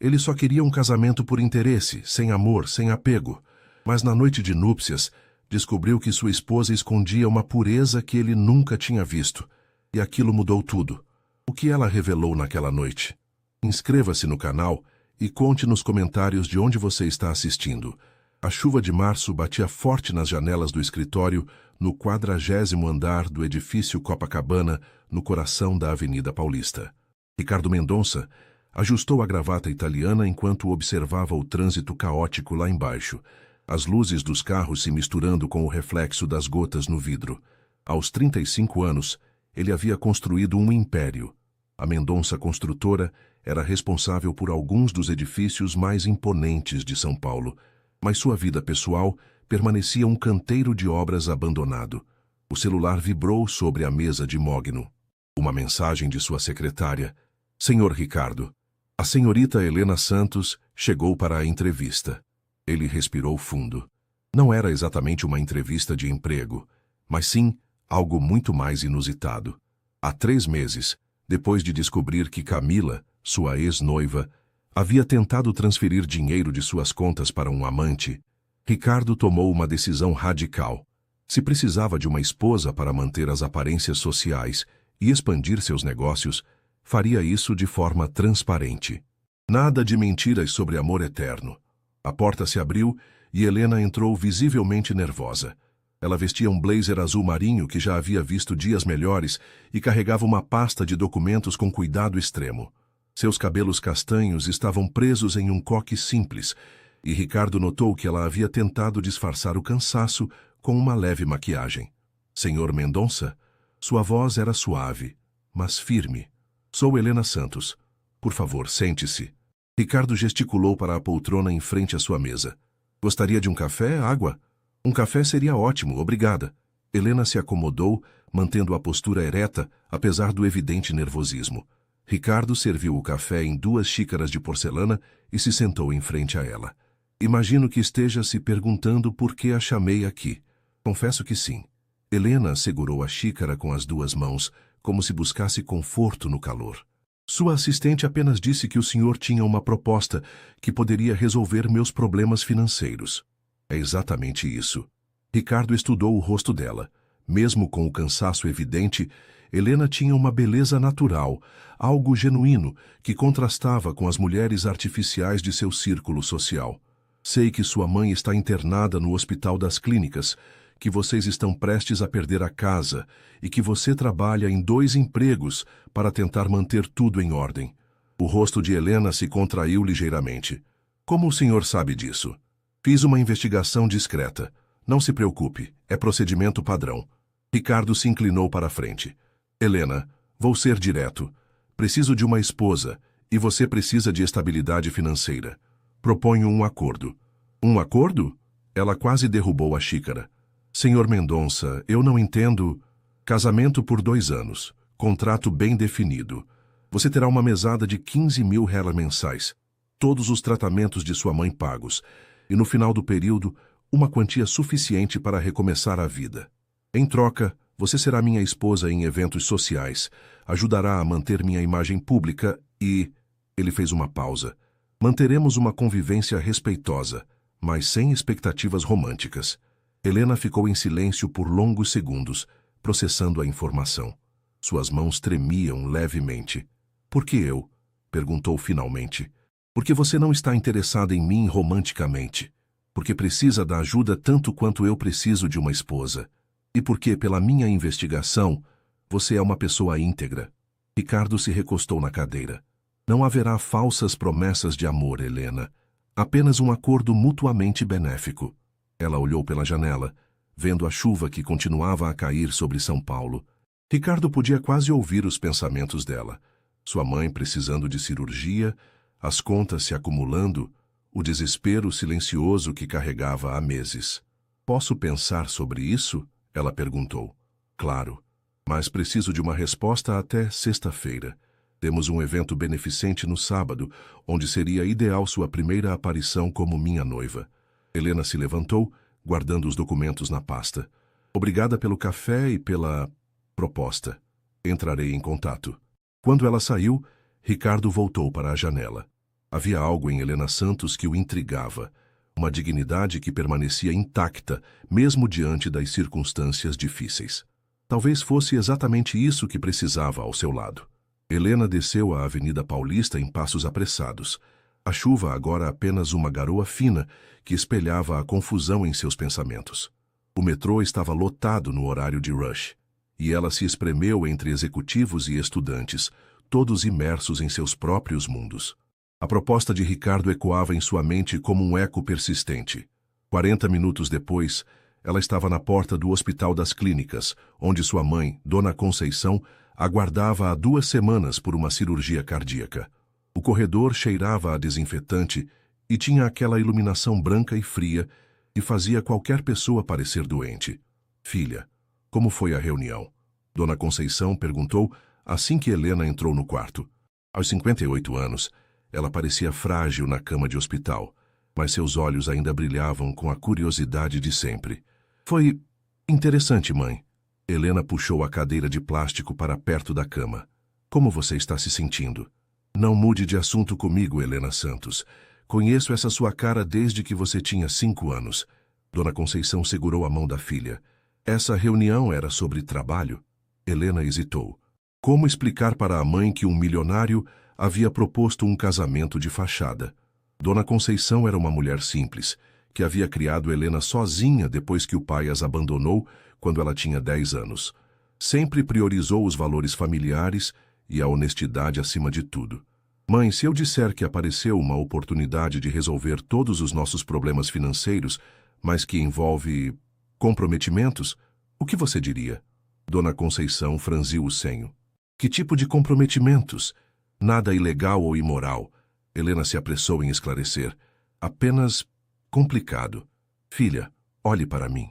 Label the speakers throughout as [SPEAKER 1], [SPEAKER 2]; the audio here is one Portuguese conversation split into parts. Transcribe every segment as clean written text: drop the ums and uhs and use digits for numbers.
[SPEAKER 1] Ele só queria um casamento por interesse, sem amor, sem apego. Mas na noite de núpcias, descobriu que sua esposa escondia uma pureza que ele nunca tinha visto. E aquilo mudou tudo. O que ela revelou naquela noite? Inscreva-se no canal e conte nos comentários de onde você está assistindo. A chuva de março batia forte nas janelas do escritório no 40º andar do edifício Copacabana, no coração da Avenida Paulista. Ricardo Mendonça ajustou a gravata italiana enquanto observava o trânsito caótico lá embaixo, as luzes dos carros se misturando com o reflexo das gotas no vidro. Aos 35 anos, ele havia construído um império. A Mendonça Construtora era responsável por alguns dos edifícios mais imponentes de São Paulo, mas sua vida pessoal permanecia um canteiro de obras abandonado. O celular vibrou sobre a mesa de Mogno. Uma mensagem de sua secretária. Senhor Ricardo, a senhorita Helena Santos chegou para a entrevista. Ele respirou fundo. Não era exatamente uma entrevista de emprego, mas sim algo muito mais inusitado. Há 3 meses, depois de descobrir que Camila, sua ex-noiva, havia tentado transferir dinheiro de suas contas para um amante, Ricardo tomou uma decisão radical. Se precisava de uma esposa para manter as aparências sociais e expandir seus negócios, faria isso de forma transparente. Nada de mentiras sobre amor eterno. A porta se abriu e Helena entrou visivelmente nervosa. Ela vestia um blazer azul marinho que já havia visto dias melhores e carregava uma pasta de documentos com cuidado extremo. Seus cabelos castanhos estavam presos em um coque simples, e Ricardo notou que ela havia tentado disfarçar o cansaço com uma leve maquiagem. Senhor Mendonça, sua voz era suave, mas firme. Sou Helena Santos. Por favor, sente-se. Ricardo gesticulou para a poltrona em frente à sua mesa. Gostaria de um café, água? Um café seria ótimo, obrigada. Helena se acomodou, mantendo a postura ereta, apesar do evidente nervosismo. Ricardo serviu o café em 2 xícaras de porcelana e se sentou em frente a ela. Imagino que esteja se perguntando por que a chamei aqui. Confesso que sim. Helena segurou a xícara com as 2 mãos, como se buscasse conforto no calor. Sua assistente apenas disse que o senhor tinha uma proposta que poderia resolver meus problemas financeiros. É exatamente isso. Ricardo estudou o rosto dela. Mesmo com o cansaço evidente, Helena tinha uma beleza natural, algo genuíno, que contrastava com as mulheres artificiais de seu círculo social. Sei que sua mãe está internada no Hospital das Clínicas, que vocês estão prestes a perder a casa e que você trabalha em 2 empregos para tentar manter tudo em ordem. O rosto de Helena se contraiu ligeiramente. Como o senhor sabe disso? Fiz uma investigação discreta. Não se preocupe, é procedimento padrão. Ricardo se inclinou para a frente. Helena, vou ser direto. Preciso de uma esposa e você precisa de estabilidade financeira. Proponho um acordo. Um acordo? Ela quase derrubou a xícara. Senhor Mendonça, eu não entendo. Casamento por 2 anos. Contrato bem definido. Você terá uma mesada de 15 mil réis mensais. Todos os tratamentos de sua mãe pagos. E no final do período, uma quantia suficiente para recomeçar a vida. Em troca, você será minha esposa em eventos sociais, ajudará a manter minha imagem pública e... Ele fez uma pausa. Manteremos uma convivência respeitosa, mas sem expectativas românticas. Helena ficou em silêncio por longos segundos, processando a informação. Suas mãos tremiam levemente. Por que eu? Perguntou finalmente. Porque você não está interessada em mim romanticamente. Porque precisa da ajuda tanto quanto eu preciso de uma esposa. E porque, pela minha investigação, você é uma pessoa íntegra. Ricardo se recostou na cadeira. Não haverá falsas promessas de amor, Helena. Apenas um acordo mutuamente benéfico. Ela olhou pela janela, vendo a chuva que continuava a cair sobre São Paulo. Ricardo podia quase ouvir os pensamentos dela. Sua mãe precisando de cirurgia, as contas se acumulando, o desespero silencioso que carregava há meses. Posso pensar sobre isso? Ela perguntou. Claro, mas preciso de uma resposta até sexta-feira. Temos um evento beneficente no sábado, onde seria ideal sua primeira aparição como minha noiva. Helena se levantou, guardando os documentos na pasta. Obrigada pelo café e pela proposta. Entrarei em contato. Quando ela saiu, Ricardo voltou para a janela. Havia algo em Helena Santos que o intrigava, uma dignidade que permanecia intacta, mesmo diante das circunstâncias difíceis. Talvez fosse exatamente isso que precisava ao seu lado. Helena desceu a Avenida Paulista em passos apressados. A chuva agora apenas uma garoa fina que espelhava a confusão em seus pensamentos. O metrô estava lotado no horário de rush, e ela se espremeu entre executivos e estudantes, todos imersos em seus próprios mundos. A proposta de Ricardo ecoava em sua mente como um eco persistente. 40 minutos depois, ela estava na porta do Hospital das Clínicas, onde sua mãe, Dona Conceição, aguardava há 2 semanas por uma cirurgia cardíaca. O corredor cheirava a desinfetante e tinha aquela iluminação branca e fria que fazia qualquer pessoa parecer doente. Filha, como foi a reunião? Dona Conceição perguntou assim que Helena entrou no quarto. Aos 58 anos, ela parecia frágil na cama de hospital, mas seus olhos ainda brilhavam com a curiosidade de sempre. Foi interessante, mãe. Helena puxou a cadeira de plástico para perto da cama. Como você está se sentindo? Não mude de assunto comigo, Helena Santos. Conheço essa sua cara desde que você tinha 5 anos. Dona Conceição segurou a mão da filha. Essa reunião era sobre trabalho? Helena hesitou. Como explicar para a mãe que um milionário havia proposto um casamento de fachada? Dona Conceição era uma mulher simples, que havia criado Helena sozinha depois que o pai as abandonou quando ela tinha 10 anos. Sempre priorizou os valores familiares e a honestidade acima de tudo. Mãe, se eu disser que apareceu uma oportunidade de resolver todos os nossos problemas financeiros, mas que envolve comprometimentos, o que você diria? Dona Conceição franziu o senho. Que tipo de comprometimentos? Nada ilegal ou imoral. Helena se apressou em esclarecer. Apenas complicado. Filha, olhe para mim.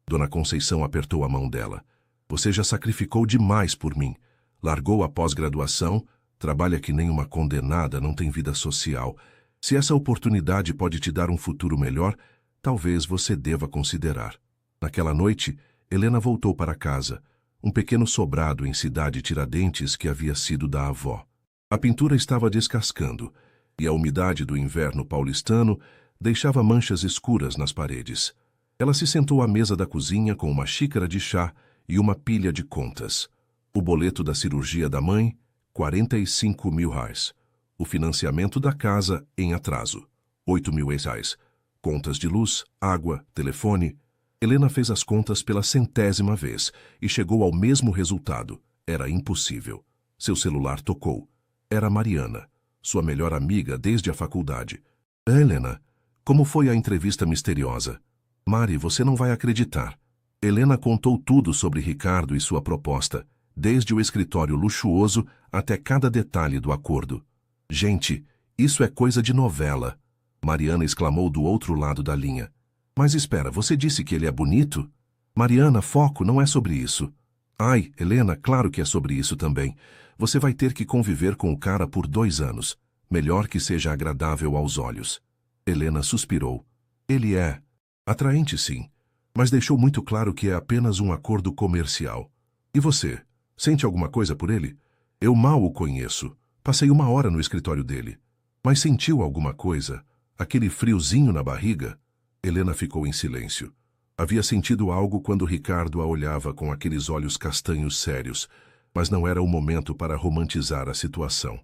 [SPEAKER 1] Dona Conceição apertou a mão dela. Você já sacrificou demais por mim. Largou a pós-graduação, trabalha que nem uma condenada, não tem vida social. Se essa oportunidade pode te dar um futuro melhor, talvez você deva considerar. Naquela noite, Helena voltou para casa, um pequeno sobrado em Cidade Tiradentes que havia sido da avó. A pintura estava descascando, e a umidade do inverno paulistano deixava manchas escuras nas paredes. Ela se sentou à mesa da cozinha com uma xícara de chá e uma pilha de contas. O boleto da cirurgia da mãe, R$45 mil. O financiamento da casa em atraso, R$8.000. Contas de luz, água, telefone. Helena fez as contas pela 100ª vez e chegou ao mesmo resultado. Era impossível. Seu celular tocou. Era Mariana, sua melhor amiga desde a faculdade. Helena, como foi a entrevista misteriosa? Mari, você não vai acreditar. Helena contou tudo sobre Ricardo e sua proposta, desde o escritório luxuoso até cada detalhe do acordo. Gente, isso é coisa de novela. Mariana exclamou do outro lado da linha. Mas espera, você disse que ele é bonito? Mariana, foco, não é sobre isso. Ai, Helena, claro que é sobre isso também. Você vai ter que conviver com o cara por 2 anos. Melhor que seja agradável aos olhos. Helena suspirou. Ele é atraente, sim, mas deixou muito claro que é apenas um acordo comercial. E você? Sente alguma coisa por ele? Eu mal o conheço. Passei 1 hora no escritório dele. Mas sentiu alguma coisa? Aquele friozinho na barriga? Helena ficou em silêncio. Havia sentido algo quando Ricardo a olhava com aqueles olhos castanhos sérios, mas não era o momento para romantizar a situação.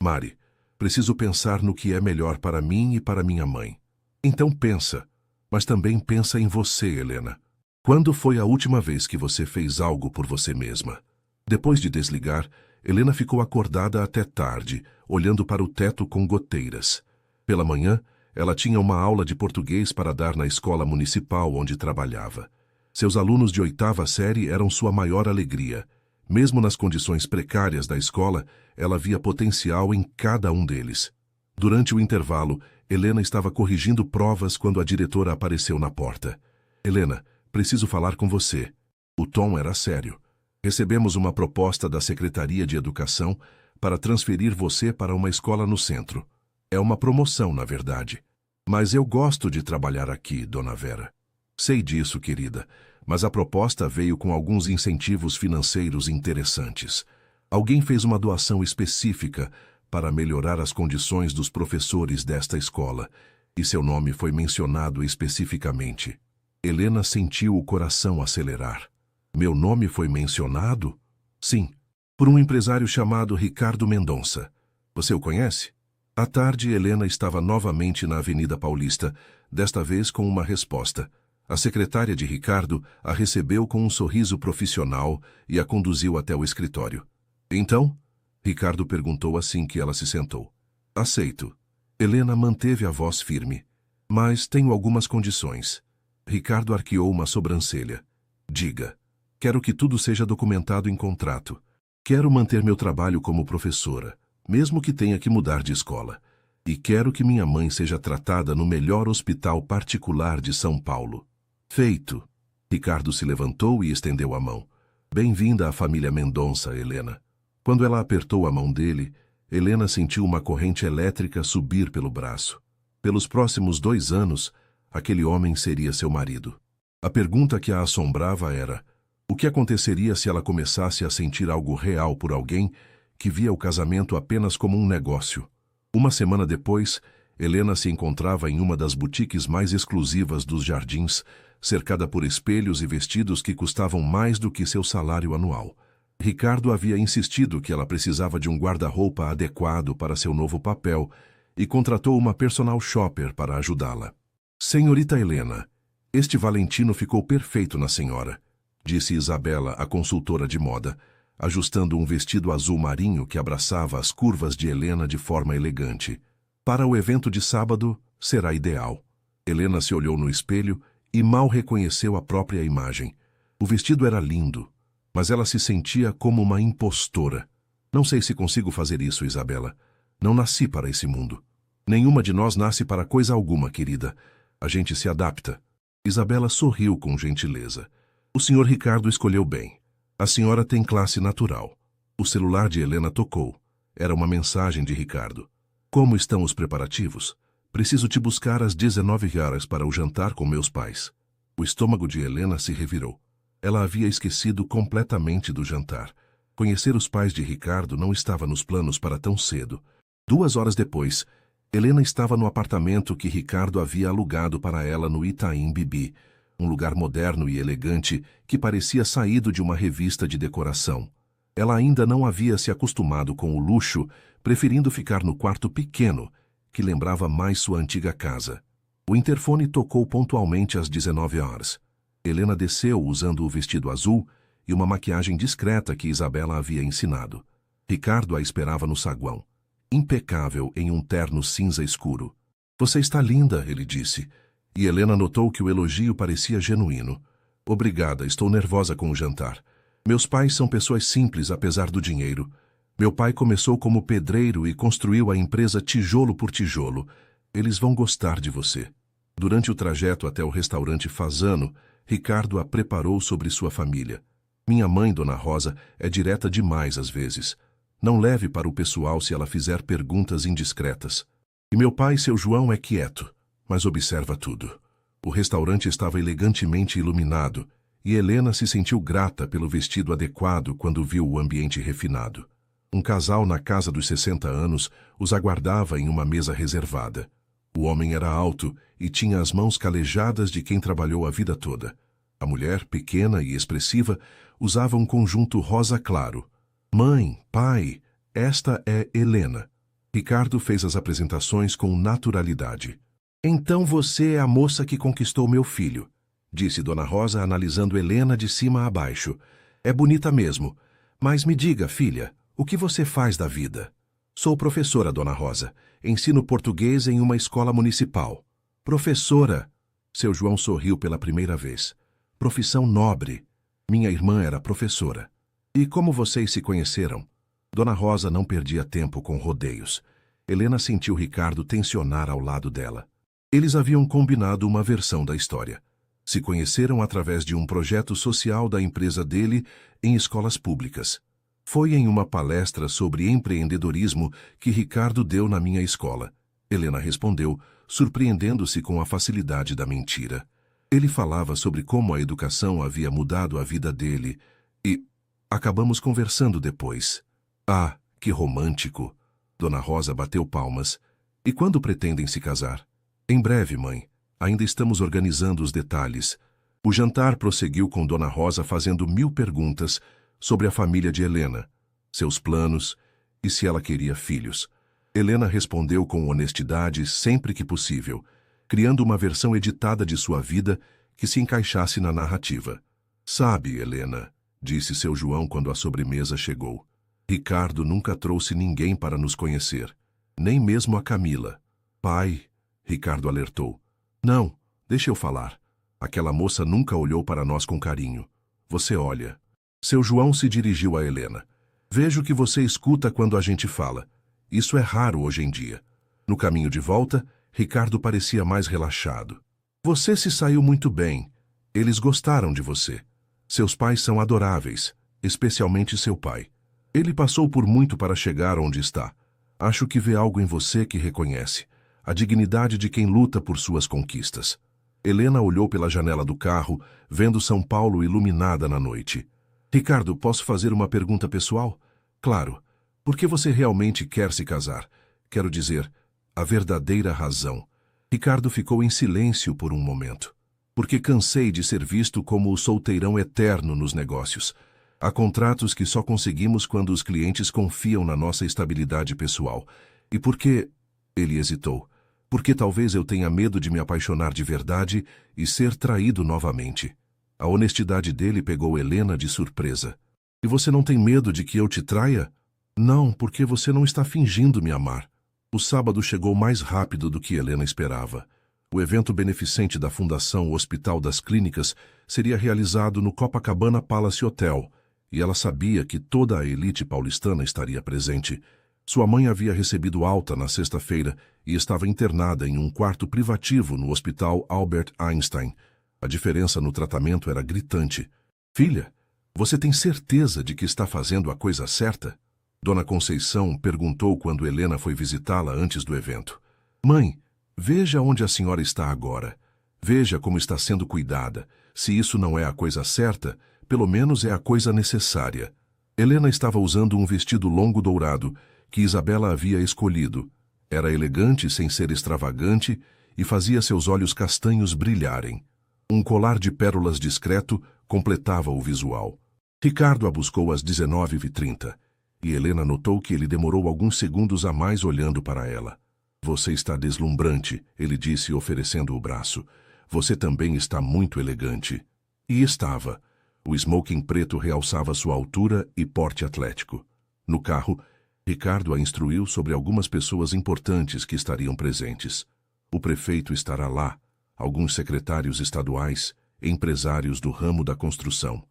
[SPEAKER 1] Mari, preciso pensar no que é melhor para mim e para minha mãe. Então pensa, mas também pensa em você, Helena. Quando foi a última vez que você fez algo por você mesma? Depois de desligar, Helena ficou acordada até tarde, olhando para o teto com goteiras. Pela manhã, ela tinha uma aula de português para dar na escola municipal onde trabalhava. Seus alunos de 8ª série eram sua maior alegria. Mesmo nas condições precárias da escola, ela via potencial em cada um deles. Durante o intervalo, Helena estava corrigindo provas quando a diretora apareceu na porta. Helena, preciso falar com você. O tom era sério. Recebemos uma proposta da Secretaria de Educação para transferir você para uma escola no centro. É uma promoção, na verdade. Mas eu gosto de trabalhar aqui, Dona Vera. Sei disso, querida, mas a proposta veio com alguns incentivos financeiros interessantes. Alguém fez uma doação específica para melhorar as condições dos professores desta escola, e seu nome foi mencionado especificamente. Helena sentiu o coração acelerar. Meu nome foi mencionado? Sim, por um empresário chamado Ricardo Mendonça. Você o conhece? À tarde, Helena estava novamente na Avenida Paulista, desta vez com uma resposta. A secretária de Ricardo a recebeu com um sorriso profissional e a conduziu até o escritório. Então? Ricardo perguntou assim que ela se sentou. Aceito. Helena manteve a voz firme. Mas tenho algumas condições. Ricardo arqueou uma sobrancelha. Diga. Quero que tudo seja documentado em contrato. Quero manter meu trabalho como professora, mesmo que tenha que mudar de escola. E quero que minha mãe seja tratada no melhor hospital particular de São Paulo. Feito. Ricardo se levantou e estendeu a mão. Bem-vinda à família Mendonça, Helena. Quando ela apertou a mão dele, Helena sentiu uma corrente elétrica subir pelo braço. Pelos próximos 2 anos, aquele homem seria seu marido. A pergunta que a assombrava era: o que aconteceria se ela começasse a sentir algo real por alguém que via o casamento apenas como um negócio? Uma semana depois, Helena se encontrava em uma das boutiques mais exclusivas dos Jardins, cercada por espelhos e vestidos que custavam mais do que seu salário anual. Ricardo havia insistido que ela precisava de um guarda-roupa adequado para seu novo papel e contratou uma personal shopper para ajudá-la. Senhorita Helena, este Valentino ficou perfeito na senhora, disse Isabela, a consultora de moda, ajustando um vestido azul marinho que abraçava as curvas de Helena de forma elegante. Para o evento de sábado, será ideal. Helena se olhou no espelho e mal reconheceu a própria imagem. O vestido era lindo, mas ela se sentia como uma impostora. Não sei se consigo fazer isso, Isabela. Não nasci para esse mundo. Nenhuma de nós nasce para coisa alguma, querida. A gente se adapta. Isabela sorriu com gentileza. O senhor Ricardo escolheu bem. A senhora tem classe natural. O celular de Helena tocou. Era uma mensagem de Ricardo. Como estão os preparativos? Preciso te buscar às 19 horas para o jantar com meus pais. O estômago de Helena se revirou. Ela havia esquecido completamente do jantar. Conhecer os pais de Ricardo não estava nos planos para tão cedo. 2 horas depois, Helena estava no apartamento que Ricardo havia alugado para ela no Itaim Bibi, um lugar moderno e elegante que parecia saído de uma revista de decoração. Ela ainda não havia se acostumado com o luxo, preferindo ficar no quarto pequeno, que lembrava mais sua antiga casa. O interfone tocou pontualmente às 19 horas. Helena desceu usando o vestido azul e uma maquiagem discreta que Isabela havia ensinado. Ricardo a esperava no saguão, impecável em um terno cinza escuro. Você está linda, ele disse, e Helena notou que o elogio parecia genuíno. Obrigada, estou nervosa com o jantar. Meus pais são pessoas simples apesar do dinheiro. Meu pai começou como pedreiro e construiu a empresa tijolo por tijolo. Eles vão gostar de você. Durante o trajeto até o restaurante Fasano, Ricardo a preparou sobre sua família. Minha mãe, Dona Rosa, é direta demais às vezes. Não leve para o pessoal se ela fizer perguntas indiscretas. E meu pai, seu João, é quieto, mas observa tudo. O restaurante estava elegantemente iluminado, e Helena se sentiu grata pelo vestido adequado quando viu o ambiente refinado. Um casal na casa dos 60 anos os aguardava em uma mesa reservada. O homem era alto e tinha as mãos calejadas de quem trabalhou a vida toda. A mulher, pequena e expressiva, usava um conjunto rosa claro. Mãe, pai, esta é Helena. Ricardo fez as apresentações com naturalidade. Então você é a moça que conquistou meu filho, disse Dona Rosa analisando Helena de cima a baixo. É bonita mesmo. Mas me diga, filha, o que você faz da vida? Sou professora, Dona Rosa. Ensino português em uma escola municipal. Professora! Seu João sorriu pela primeira vez. Profissão nobre. Minha irmã era professora. E como vocês se conheceram? Dona Rosa não perdia tempo com rodeios. Helena sentiu Ricardo tensionar ao lado dela. Eles haviam combinado uma versão da história. Se conheceram através de um projeto social da empresa dele em escolas públicas. Foi em uma palestra sobre empreendedorismo que Ricardo deu na minha escola. Helena respondeu, surpreendendo-se com a facilidade da mentira. Ele falava sobre como a educação havia mudado a vida dele e acabamos conversando depois. Ah, que romântico! Dona Rosa bateu palmas. E quando pretendem se casar? Em breve, mãe. Ainda estamos organizando os detalhes. O jantar prosseguiu com Dona Rosa fazendo 1000 perguntas sobre a família de Helena, seus planos e se ela queria filhos. Helena respondeu com honestidade sempre que possível, criando uma versão editada de sua vida que se encaixasse na narrativa. Sabe, Helena, disse seu João quando a sobremesa chegou. Ricardo nunca trouxe ninguém para nos conhecer, nem mesmo a Camila. Pai, Ricardo alertou. Não, deixa eu falar. Aquela moça nunca olhou para nós com carinho. Você olha. Seu João se dirigiu a Helena. Vejo que você escuta quando a gente fala. Isso é raro hoje em dia. No caminho de volta, Ricardo parecia mais relaxado. Você se saiu muito bem. Eles gostaram de você. Seus pais são adoráveis, especialmente seu pai. Ele passou por muito para chegar onde está. Acho que vê algo em você que reconhece. A dignidade de quem luta por suas conquistas. Helena olhou pela janela do carro, vendo São Paulo iluminada na noite. Ricardo, posso fazer uma pergunta pessoal? Claro. Por que você realmente quer se casar? Quero dizer, a verdadeira razão. Ricardo ficou em silêncio por um momento. Porque cansei de ser visto como o solteirão eterno nos negócios. Há contratos que só conseguimos quando os clientes confiam na nossa estabilidade pessoal. E por que... Ele hesitou. Porque talvez eu tenha medo de me apaixonar de verdade e ser traído novamente. A honestidade dele pegou Helena de surpresa. E você não tem medo de que eu te traia? Não, porque você não está fingindo me amar. O sábado chegou mais rápido do que Helena esperava. O evento beneficente da Fundação Hospital das Clínicas seria realizado no Copacabana Palace Hotel, e ela sabia que toda a elite paulistana estaria presente. Sua mãe havia recebido alta na sexta-feira e estava internada em um quarto privativo no Hospital Albert Einstein. A diferença no tratamento era gritante. Filha, você tem certeza de que está fazendo a coisa certa? Dona Conceição perguntou quando Helena foi visitá-la antes do evento. Mãe, veja onde a senhora está agora. Veja como está sendo cuidada. Se isso não é a coisa certa, pelo menos é a coisa necessária. Helena estava usando um vestido longo dourado que Isabela havia escolhido. Era elegante sem ser extravagante e fazia seus olhos castanhos brilharem. Um colar de pérolas discreto completava o visual. Ricardo a buscou às 19h30 e Helena notou que ele demorou alguns segundos a mais olhando para ela. Você está deslumbrante, ele disse oferecendo o braço. Você também está muito elegante. E estava. O smoking preto realçava sua altura e porte atlético. No carro, Ricardo a instruiu sobre algumas pessoas importantes que estariam presentes. O prefeito estará lá, alguns secretários estaduais, empresários do ramo da construção.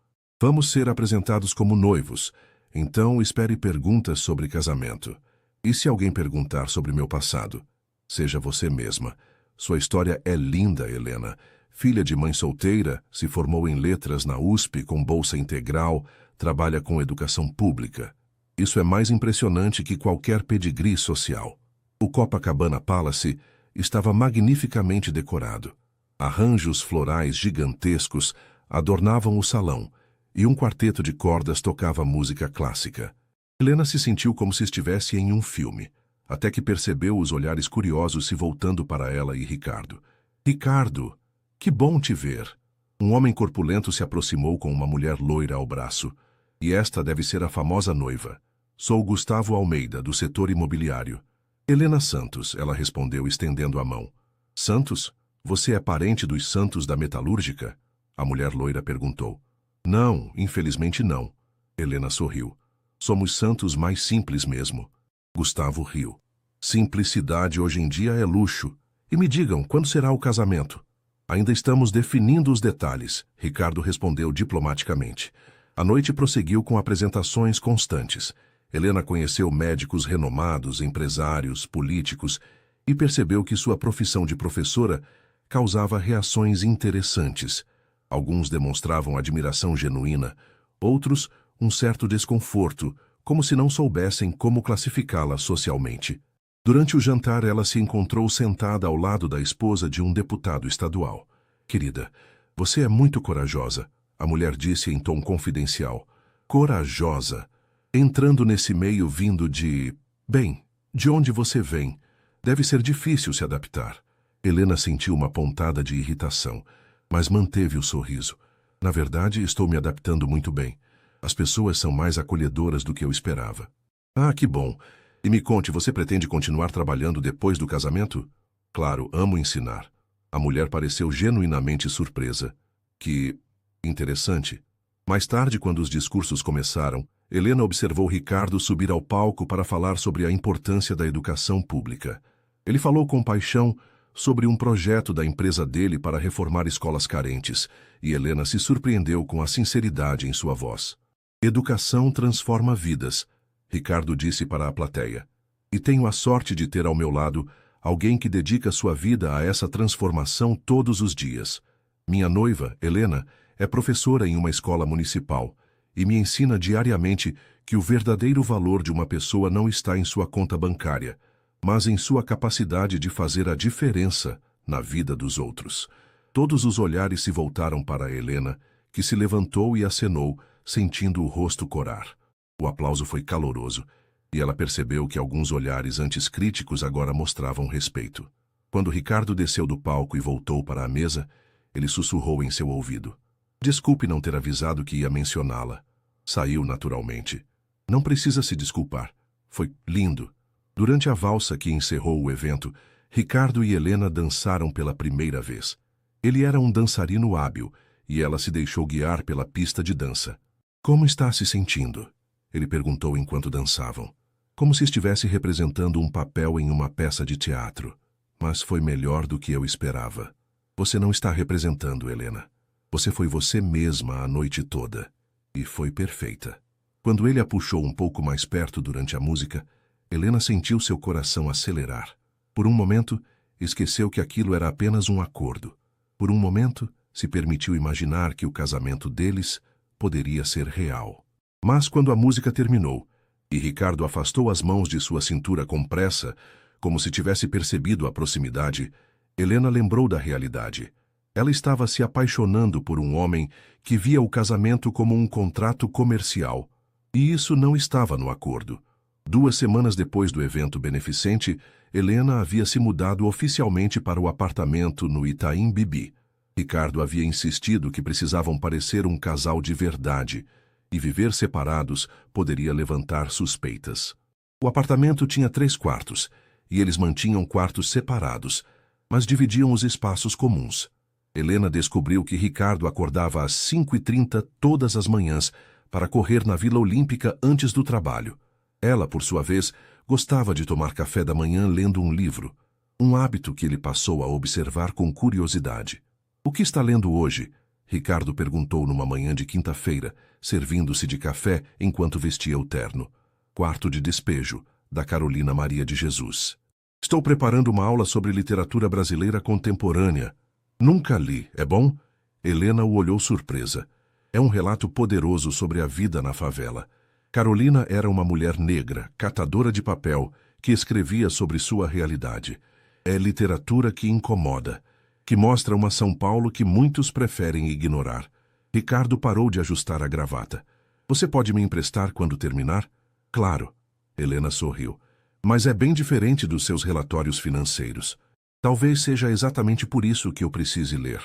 [SPEAKER 1] Vamos ser apresentados como noivos, então espere perguntas sobre casamento. E se alguém perguntar sobre meu passado? Seja você mesma. Sua história é linda, Helena. Filha de mãe solteira, se formou em letras na USP com bolsa integral, trabalha com educação pública. Isso é mais impressionante que qualquer pedigree social. O Copacabana Palace estava magnificamente decorado. Arranjos florais gigantescos adornavam o salão e um quarteto de cordas tocava música clássica. Helena se sentiu como se estivesse em um filme, até que percebeu os olhares curiosos se voltando para ela e Ricardo. Ricardo, que bom te ver. Um homem corpulento se aproximou com uma mulher loira ao braço. E esta deve ser a famosa noiva. Sou Gustavo Almeida, do setor imobiliário. Helena Santos, ela respondeu estendendo a mão. Santos? Você é parente dos Santos da Metalúrgica? A mulher loira perguntou. Não, infelizmente não. Helena sorriu. Somos santos mais simples mesmo. Gustavo riu. Simplicidade hoje em dia é luxo. E me digam, quando será o casamento? Ainda estamos definindo os detalhes, Ricardo respondeu diplomaticamente. A noite prosseguiu com apresentações constantes. Helena conheceu médicos renomados, empresários, políticos e percebeu que sua profissão de professora causava reações interessantes. Alguns demonstravam admiração genuína, outros um certo desconforto, como se não soubessem como classificá-la socialmente. Durante o jantar, ela se encontrou sentada ao lado da esposa de um deputado estadual. Querida, você é muito corajosa, a mulher disse em tom confidencial. Corajosa. Entrando nesse meio vindo de... bem, De onde você vem? Deve ser difícil se adaptar. Helena sentiu uma pontada de irritação, mas manteve o sorriso. Na verdade, estou me adaptando muito bem. As pessoas são mais acolhedoras do que eu esperava. Ah, que bom. E me conte, você pretende continuar trabalhando depois do casamento? Claro, amo ensinar. A mulher pareceu genuinamente surpresa. Que interessante. Mais tarde, quando os discursos começaram, Helena observou Ricardo subir ao palco para falar sobre a importância da educação pública. Ele falou com paixão sobre um projeto da empresa dele para reformar escolas carentes, e Helena se surpreendeu com a sinceridade em sua voz. Educação transforma vidas, Ricardo disse para a plateia. E tenho a sorte de ter ao meu lado alguém que dedica sua vida a essa transformação todos os dias. Minha noiva, Helena, é professora em uma escola municipal e me ensina diariamente que o verdadeiro valor de uma pessoa não está em sua conta bancária, mas em sua capacidade de fazer a diferença na vida dos outros. Todos os olhares se voltaram para Helena, que se levantou e acenou, sentindo o rosto corar. O aplauso foi caloroso, e ela percebeu que alguns olhares antes críticos agora mostravam respeito. Quando Ricardo desceu do palco e voltou para a mesa, ele sussurrou em seu ouvido. Desculpe não ter avisado que ia mencioná-la. Saiu naturalmente. Não precisa se desculpar. Foi lindo. Durante a valsa que encerrou o evento, Ricardo e Helena dançaram pela primeira vez. Ele era um dançarino hábil e ela se deixou guiar pela pista de dança. Como está se sentindo? Ele perguntou enquanto dançavam. Como se estivesse representando um papel em uma peça de teatro. Mas foi melhor do que eu esperava. Você não está representando, Helena. Você foi você mesma a noite toda. E foi perfeita. Quando ele a puxou um pouco mais perto durante a música, Helena sentiu seu coração acelerar. Por um momento, esqueceu que aquilo era apenas um acordo. Por um momento, se permitiu imaginar que o casamento deles poderia ser real. Mas quando a música terminou, e Ricardo afastou as mãos de sua cintura com pressa, como se tivesse percebido a proximidade, Helena lembrou da realidade. Ela estava se apaixonando por um homem que via o casamento como um contrato comercial. E isso não estava no acordo. 2 semanas depois do evento beneficente, Helena havia se mudado oficialmente para o apartamento no Itaim Bibi. Ricardo havia insistido que precisavam parecer um casal de verdade, e viver separados poderia levantar suspeitas. O apartamento tinha 3 quartos, e eles mantinham quartos separados, mas dividiam os espaços comuns. Helena descobriu que Ricardo acordava às 5h30 todas as manhãs para correr na Vila Olímpica antes do trabalho. Ela, por sua vez, gostava de tomar café da manhã lendo um livro, um hábito que ele passou a observar com curiosidade. O que está lendo hoje? Ricardo perguntou numa manhã de quinta-feira, servindo-se de café enquanto vestia o terno. Quarto de Despejo, da Carolina Maria de Jesus. Estou preparando uma aula sobre literatura brasileira contemporânea. Nunca li, é bom? Helena o olhou surpresa. É um relato poderoso sobre a vida na favela. Carolina era uma mulher negra, catadora de papel, que escrevia sobre sua realidade. É literatura que incomoda, que mostra uma São Paulo que muitos preferem ignorar. Ricardo parou de ajustar a gravata. Você pode me emprestar quando terminar? Claro. Helena sorriu. Mas é bem diferente dos seus relatórios financeiros. Talvez seja exatamente por isso que eu precise ler.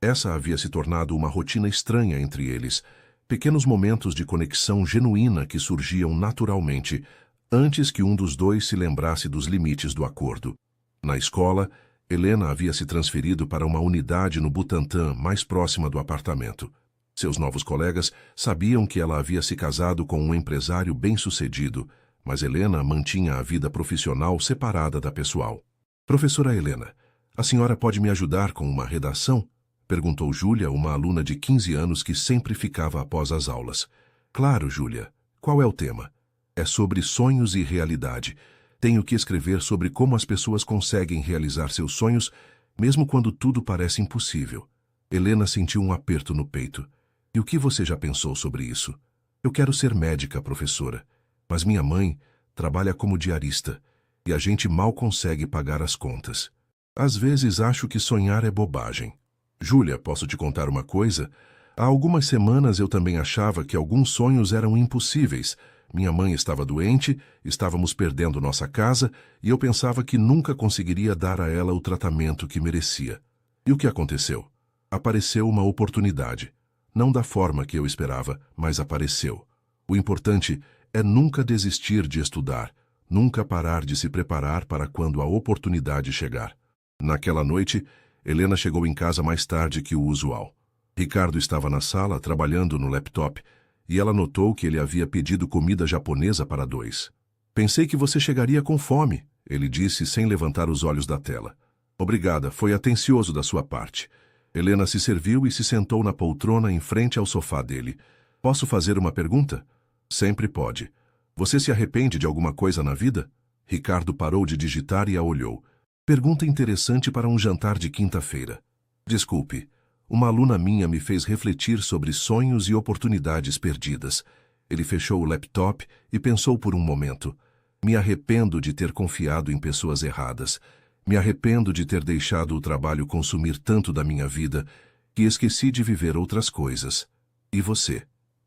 [SPEAKER 1] Essa havia se tornado uma rotina estranha entre eles, pequenos momentos de conexão genuína que surgiam naturalmente, antes que um dos dois se lembrasse dos limites do acordo. Na escola, Helena havia se transferido para uma unidade no Butantã, mais próxima do apartamento. Seus novos colegas sabiam que ela havia se casado com um empresário bem-sucedido, mas Helena mantinha a vida profissional separada da pessoal. Professora Helena, a senhora pode me ajudar com uma redação? Perguntou Júlia, uma aluna de 15 anos que sempre ficava após as aulas. Claro, Júlia. Qual é o tema? É sobre sonhos e realidade. Tenho que escrever sobre como as pessoas conseguem realizar seus sonhos, mesmo quando tudo parece impossível. Helena sentiu um aperto no peito. E o que você já pensou sobre isso? Eu quero ser médica, professora. Mas minha mãe trabalha como diarista. E a gente mal consegue pagar as contas. Às vezes acho que sonhar é bobagem. Júlia, posso te contar uma coisa? Há algumas semanas eu também achava que alguns sonhos eram impossíveis, Minha mãe estava doente, estávamos perdendo nossa casa e eu pensava que nunca conseguiria dar a ela o tratamento que merecia. E o que aconteceu? Apareceu uma oportunidade. Não da forma que eu esperava, mas apareceu. O importante é nunca desistir de estudar, nunca parar de se preparar para quando a oportunidade chegar. Naquela noite, Helena chegou em casa mais tarde que o usual. Ricardo estava na sala, trabalhando no laptop, e ela notou que ele havia pedido comida japonesa para dois. Pensei que você chegaria com fome, ele disse sem levantar os olhos da tela. Obrigada, foi atencioso da sua parte. Helena se serviu e se sentou na poltrona em frente ao sofá dele. Posso fazer uma pergunta? Sempre pode. Você se arrepende de alguma coisa na vida? Ricardo parou de digitar e a olhou. Pergunta interessante para um jantar de quinta-feira. Desculpe, uma aluna minha me fez refletir sobre sonhos e oportunidades perdidas. Ele fechou o laptop e pensou por um momento. Me arrependo de ter confiado em pessoas erradas. Me arrependo de ter deixado o trabalho consumir tanto da minha vida que esqueci de viver outras coisas. E você?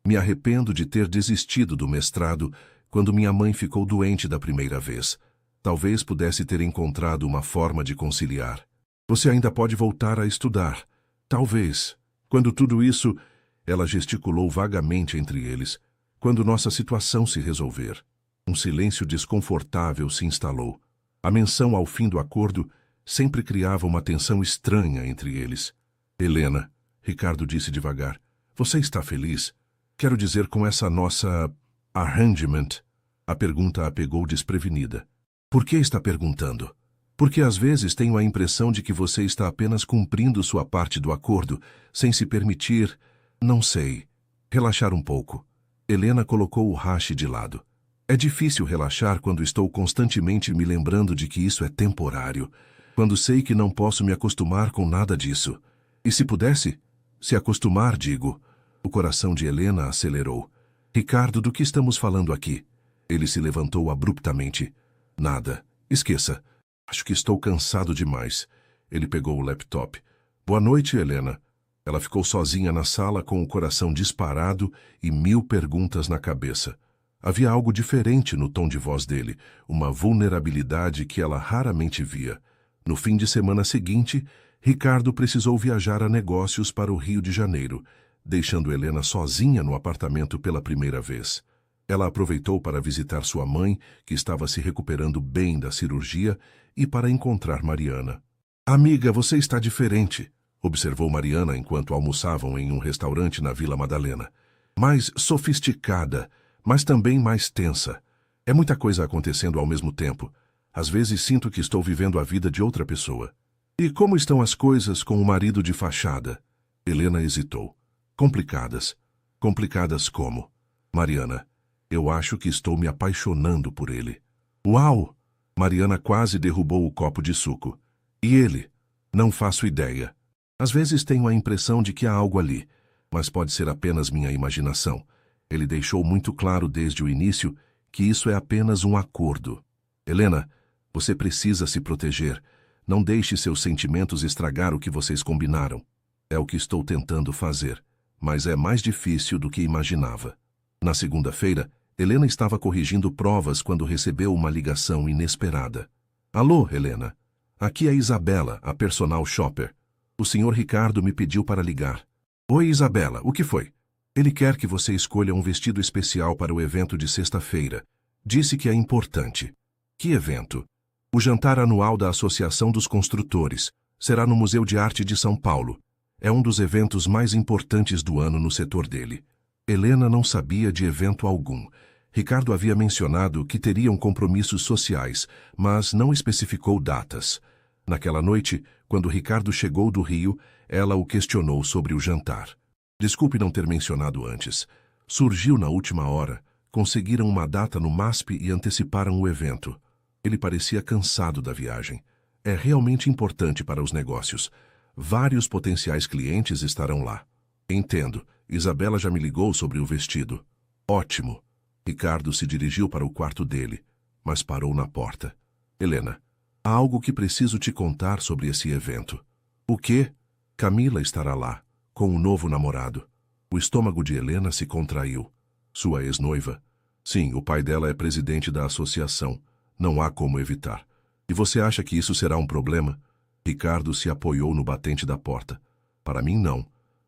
[SPEAKER 1] Me arrependo de ter desistido do mestrado quando minha mãe ficou doente da primeira vez. Talvez pudesse ter encontrado uma forma de conciliar. Você ainda pode voltar a estudar. Talvez. Quando tudo isso, ela gesticulou vagamente entre eles. Quando nossa situação se resolver. Um silêncio desconfortável se instalou. A menção ao fim do acordo sempre criava uma tensão estranha entre eles. Helena, Ricardo disse devagar, você está feliz? Quero dizer, com essa nossa arrangement. A pergunta a pegou desprevenida. Por que está perguntando? Porque às vezes tenho a impressão de que você está apenas cumprindo sua parte do acordo, sem se permitir, não sei, relaxar um pouco. Helena colocou o hash de lado. É difícil relaxar quando estou constantemente me lembrando de que isso é temporário, quando sei que não posso me acostumar com nada disso. E se pudesse? Se acostumar, digo. O coração de Helena acelerou. Ricardo, do que estamos falando aqui? Ele se levantou abruptamente. Nada. Esqueça. Acho que estou cansado demais. Ele pegou o laptop. Boa noite, Helena. Ela ficou sozinha na sala com o coração disparado e 1000 perguntas na cabeça. Havia algo diferente no tom de voz dele, uma vulnerabilidade que ela raramente via. No fim de semana seguinte, Ricardo precisou viajar a negócios para o Rio de Janeiro, deixando Helena sozinha no apartamento pela primeira vez. Ela aproveitou para visitar sua mãe, que estava se recuperando bem da cirurgia, e para encontrar Mariana. Amiga, você está diferente, observou Mariana enquanto almoçavam em um restaurante na Vila Madalena. Mais sofisticada, mas também mais tensa. É muita coisa acontecendo ao mesmo tempo. Às vezes sinto que estou vivendo a vida de outra pessoa. E como estão as coisas com o marido de fachada? Helena hesitou. Complicadas. Complicadas como? Mariana, eu acho que estou me apaixonando por ele. Uau! Mariana quase derrubou o copo de suco. E ele? Não faço ideia. Às vezes tenho a impressão de que há algo ali, mas pode ser apenas minha imaginação. Ele deixou muito claro desde o início que isso é apenas um acordo. Helena, você precisa se proteger. Não deixe seus sentimentos estragar o que vocês combinaram. É o que estou tentando fazer, mas é mais difícil do que imaginava. Na segunda-feira, Helena estava corrigindo provas quando recebeu uma ligação inesperada. Alô, Helena. Aqui é Isabela, a personal shopper. O senhor Ricardo me pediu para ligar. Oi, Isabela, o que foi? Ele quer que você escolha um vestido especial para o evento de sexta-feira. Disse que é importante. Que evento? O jantar anual da Associação dos Construtores. Será no Museu de Arte de São Paulo. É um dos eventos mais importantes do ano no setor dele. Helena não sabia de evento algum. Ricardo havia mencionado que teriam compromissos sociais, mas não especificou datas. Naquela noite, quando Ricardo chegou do Rio, ela o questionou sobre o jantar. Desculpe não ter mencionado antes. Surgiu na última hora. Conseguiram uma data no MASP e anteciparam o evento. Ele parecia cansado da viagem. É realmente importante para os negócios. Vários potenciais clientes estarão lá. Entendo. Isabela já me ligou sobre o vestido. Ótimo. Ricardo se dirigiu para o quarto dele, mas parou na porta. Helena, há algo que preciso te contar sobre esse evento. O quê? Camila estará lá, com o novo namorado. O estômago de Helena se contraiu. Sua ex-noiva. Sim, o pai dela é presidente da associação. Não há como evitar. E você acha que isso será um problema? Ricardo se apoiou no batente da porta. Para mim, não.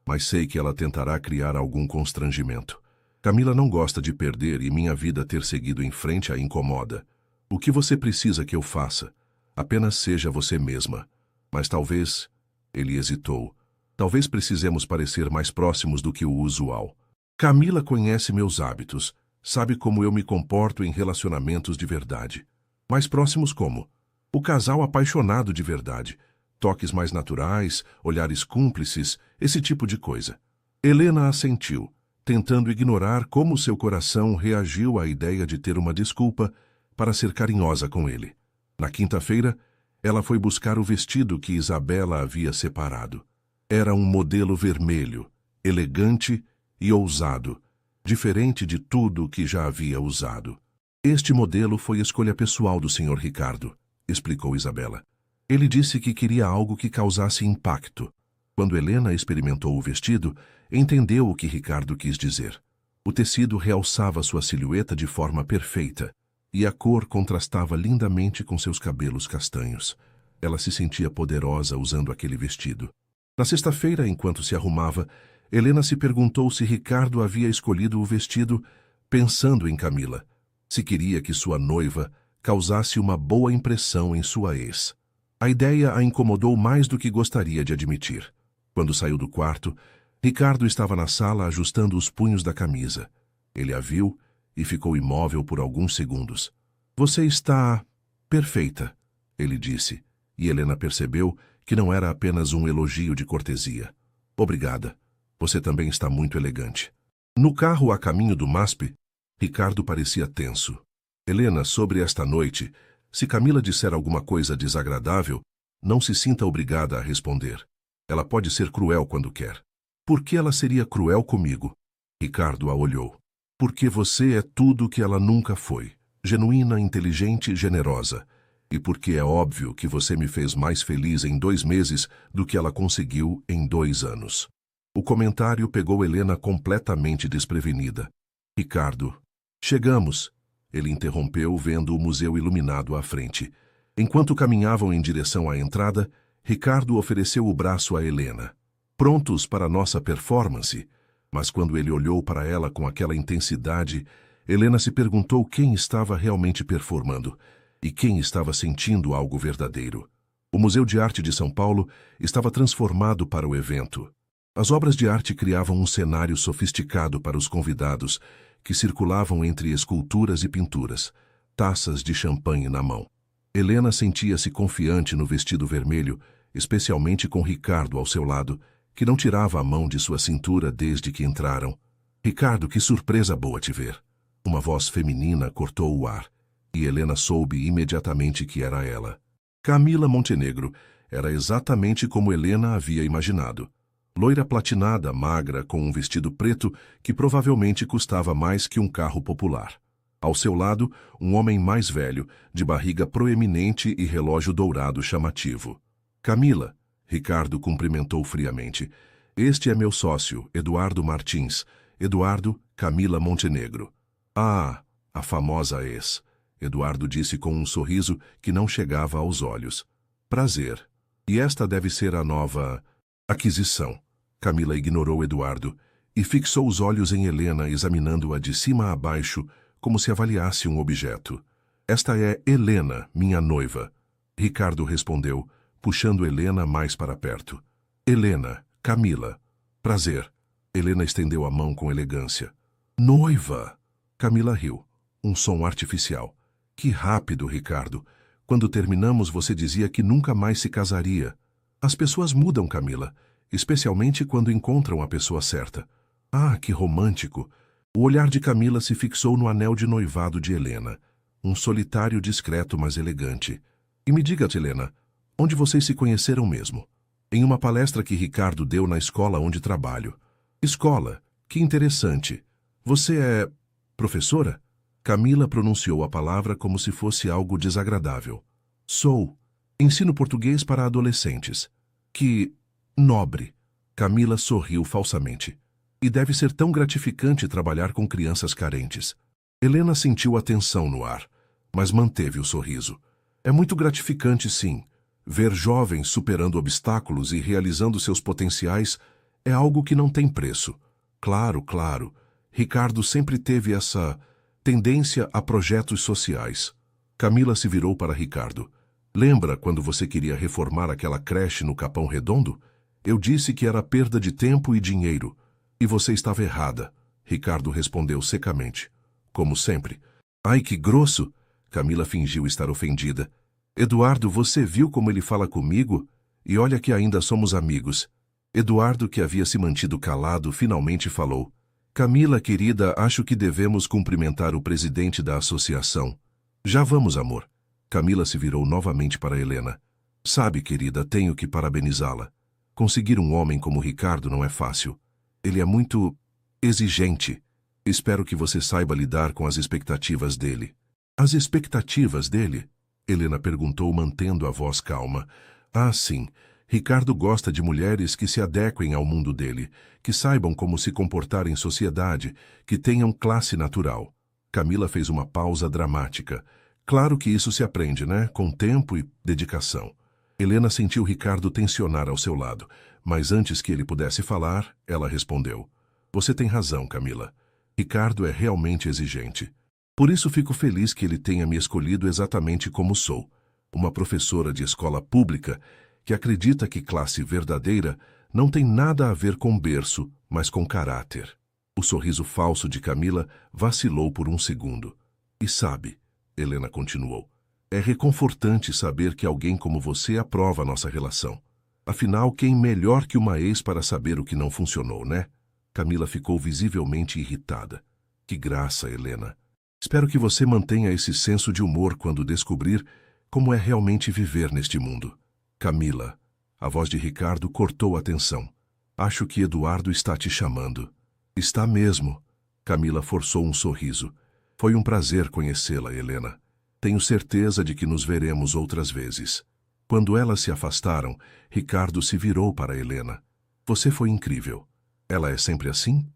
[SPEAKER 1] Mas sei que ela tentará criar algum constrangimento. Camila não gosta de perder e minha vida ter seguido em frente a incomoda. O que você precisa que eu faça? Apenas seja você mesma. Mas talvez... Ele hesitou. Talvez precisemos parecer mais próximos do que o usual. Camila conhece meus hábitos. Sabe como eu me comporto em relacionamentos de verdade. Mais próximos como? O casal apaixonado de verdade. Toques mais naturais, olhares cúmplices, esse tipo de coisa. Helena assentiu, tentando ignorar como seu coração reagiu à ideia de ter uma desculpa para ser carinhosa com ele. Na quinta-feira, ela foi buscar o vestido que Isabela havia separado. Era um modelo vermelho, elegante e ousado, diferente de tudo que já havia usado. Este modelo foi escolha pessoal do Sr. Ricardo, explicou Isabela. Ele disse que queria algo que causasse impacto. Quando Helena experimentou o vestido, entendeu o que Ricardo quis dizer. O tecido realçava sua silhueta de forma perfeita, e a cor contrastava lindamente com seus cabelos castanhos. Ela se sentia poderosa usando aquele vestido. Na sexta-feira, enquanto se arrumava, Helena se perguntou se Ricardo havia escolhido o vestido pensando em Camila, se queria que sua noiva causasse uma boa impressão em sua ex. A ideia a incomodou mais do que gostaria de admitir. Quando saiu do quarto, Ricardo estava na sala ajustando os punhos da camisa. Ele a viu e ficou imóvel por alguns segundos. Você está perfeita, ele disse, e Helena percebeu que não era apenas um elogio de cortesia. Obrigada. Você também está muito elegante. No carro a caminho do MASP, Ricardo parecia tenso. Helena, sobre esta noite, se Camila disser alguma coisa desagradável, não se sinta obrigada a responder. Ela pode ser cruel quando quer. Por que ela seria cruel comigo? Ricardo a olhou. Porque você é tudo o que ela nunca foi. Genuína, inteligente e generosa. E porque é óbvio que você me fez mais feliz em 2 meses do que ela conseguiu em 2 anos. O comentário pegou Helena completamente desprevenida. Ricardo. Chegamos. Ele interrompeu, vendo o museu iluminado à frente. Enquanto caminhavam em direção à entrada, Ricardo ofereceu o braço a Helena. Prontos para nossa performance? Mas quando ele olhou para ela com aquela intensidade, Helena se perguntou quem estava realmente performando e quem estava sentindo algo verdadeiro. O Museu de Arte de São Paulo estava transformado para o evento. As obras de arte criavam um cenário sofisticado para os convidados, que circulavam entre esculturas e pinturas, taças de champanhe na mão. Helena sentia-se confiante no vestido vermelho, especialmente com Ricardo ao seu lado, que não tirava a mão de sua cintura desde que entraram. Ricardo, que surpresa boa te ver. Uma voz feminina cortou o ar, e Helena soube imediatamente que era ela. Camila Montenegro era exatamente como Helena havia imaginado. Loira platinada, magra, com um vestido preto que provavelmente custava mais que um carro popular. Ao seu lado, um homem mais velho, de barriga proeminente e relógio dourado chamativo. Camila, Ricardo cumprimentou friamente. Este é meu sócio, Eduardo Martins. Eduardo, Camila Montenegro. Ah, a famosa ex. Eduardo disse com um sorriso que não chegava aos olhos. Prazer. E esta deve ser a nova aquisição. Camila ignorou Eduardo e fixou os olhos em Helena, examinando-a de cima a baixo, como se avaliasse um objeto. Esta é Helena, minha noiva. Ricardo respondeu, puxando Helena mais para perto. Helena, Camila. Prazer. Helena estendeu a mão com elegância. Noiva! Camila riu. Um som artificial. Que rápido, Ricardo. Quando terminamos, você dizia que nunca mais se casaria. As pessoas mudam, Camila, especialmente quando encontram a pessoa certa. Ah, que romântico! O olhar de Camila se fixou no anel de noivado de Helena. Um solitário discreto, mas elegante. E me diga, Helena, onde vocês se conheceram mesmo? Em uma palestra que Ricardo deu na escola onde trabalho. Escola? Que interessante. Você é professora? Camila pronunciou a palavra como se fosse algo desagradável. Sou. Ensino português para adolescentes. Que nobre. Camila sorriu falsamente. E deve ser tão gratificante trabalhar com crianças carentes. Helena sentiu a tensão no ar, mas manteve o sorriso. É muito gratificante, sim. Ver jovens superando obstáculos e realizando seus potenciais é algo que não tem preço. Claro, claro. Ricardo sempre teve essa tendência a projetos sociais. Camila se virou para Ricardo. Lembra quando você queria reformar aquela creche no Capão Redondo? Eu disse que era perda de tempo e dinheiro. E você estava errada. Ricardo respondeu secamente. Como sempre. Ai, que grosso! Camila fingiu estar ofendida. Eduardo, você viu como ele fala comigo? E olha que ainda somos amigos. Eduardo, que havia se mantido calado, finalmente falou. Camila, querida, acho que devemos cumprimentar o presidente da associação. Já vamos, amor. Camila se virou novamente para Helena. Sabe, querida, tenho que parabenizá-la. Conseguir um homem como Ricardo não é fácil. Ele é muito exigente. Espero que você saiba lidar com as expectativas dele. As expectativas dele? Helena perguntou, mantendo a voz calma. Ah, sim. Ricardo gosta de mulheres que se adequem ao mundo dele, que saibam como se comportar em sociedade, que tenham classe natural. Camila fez uma pausa dramática. Claro que isso se aprende, né? Com tempo e dedicação. Helena sentiu Ricardo tensionar ao seu lado, mas antes que ele pudesse falar, ela respondeu. Você tem razão, Camila. Ricardo é realmente exigente. Por isso fico feliz que ele tenha me escolhido exatamente como sou. Uma professora de escola pública que acredita que classe verdadeira não tem nada a ver com berço, mas com caráter. O sorriso falso de Camila vacilou por um segundo. E sabe, Helena continuou, é reconfortante saber que alguém como você aprova a nossa relação. Afinal, quem melhor que uma ex para saber o que não funcionou, né? Camila ficou visivelmente irritada. Que graça, Helena. Espero que você mantenha esse senso de humor quando descobrir como é realmente viver neste mundo. Camila, a voz de Ricardo cortou a tensão. Acho que Eduardo está te chamando. Está mesmo. Camila forçou um sorriso. Foi um prazer conhecê-la, Helena. Tenho certeza de que nos veremos outras vezes. Quando elas se afastaram, Ricardo se virou para Helena. Você foi incrível. Ela é sempre assim?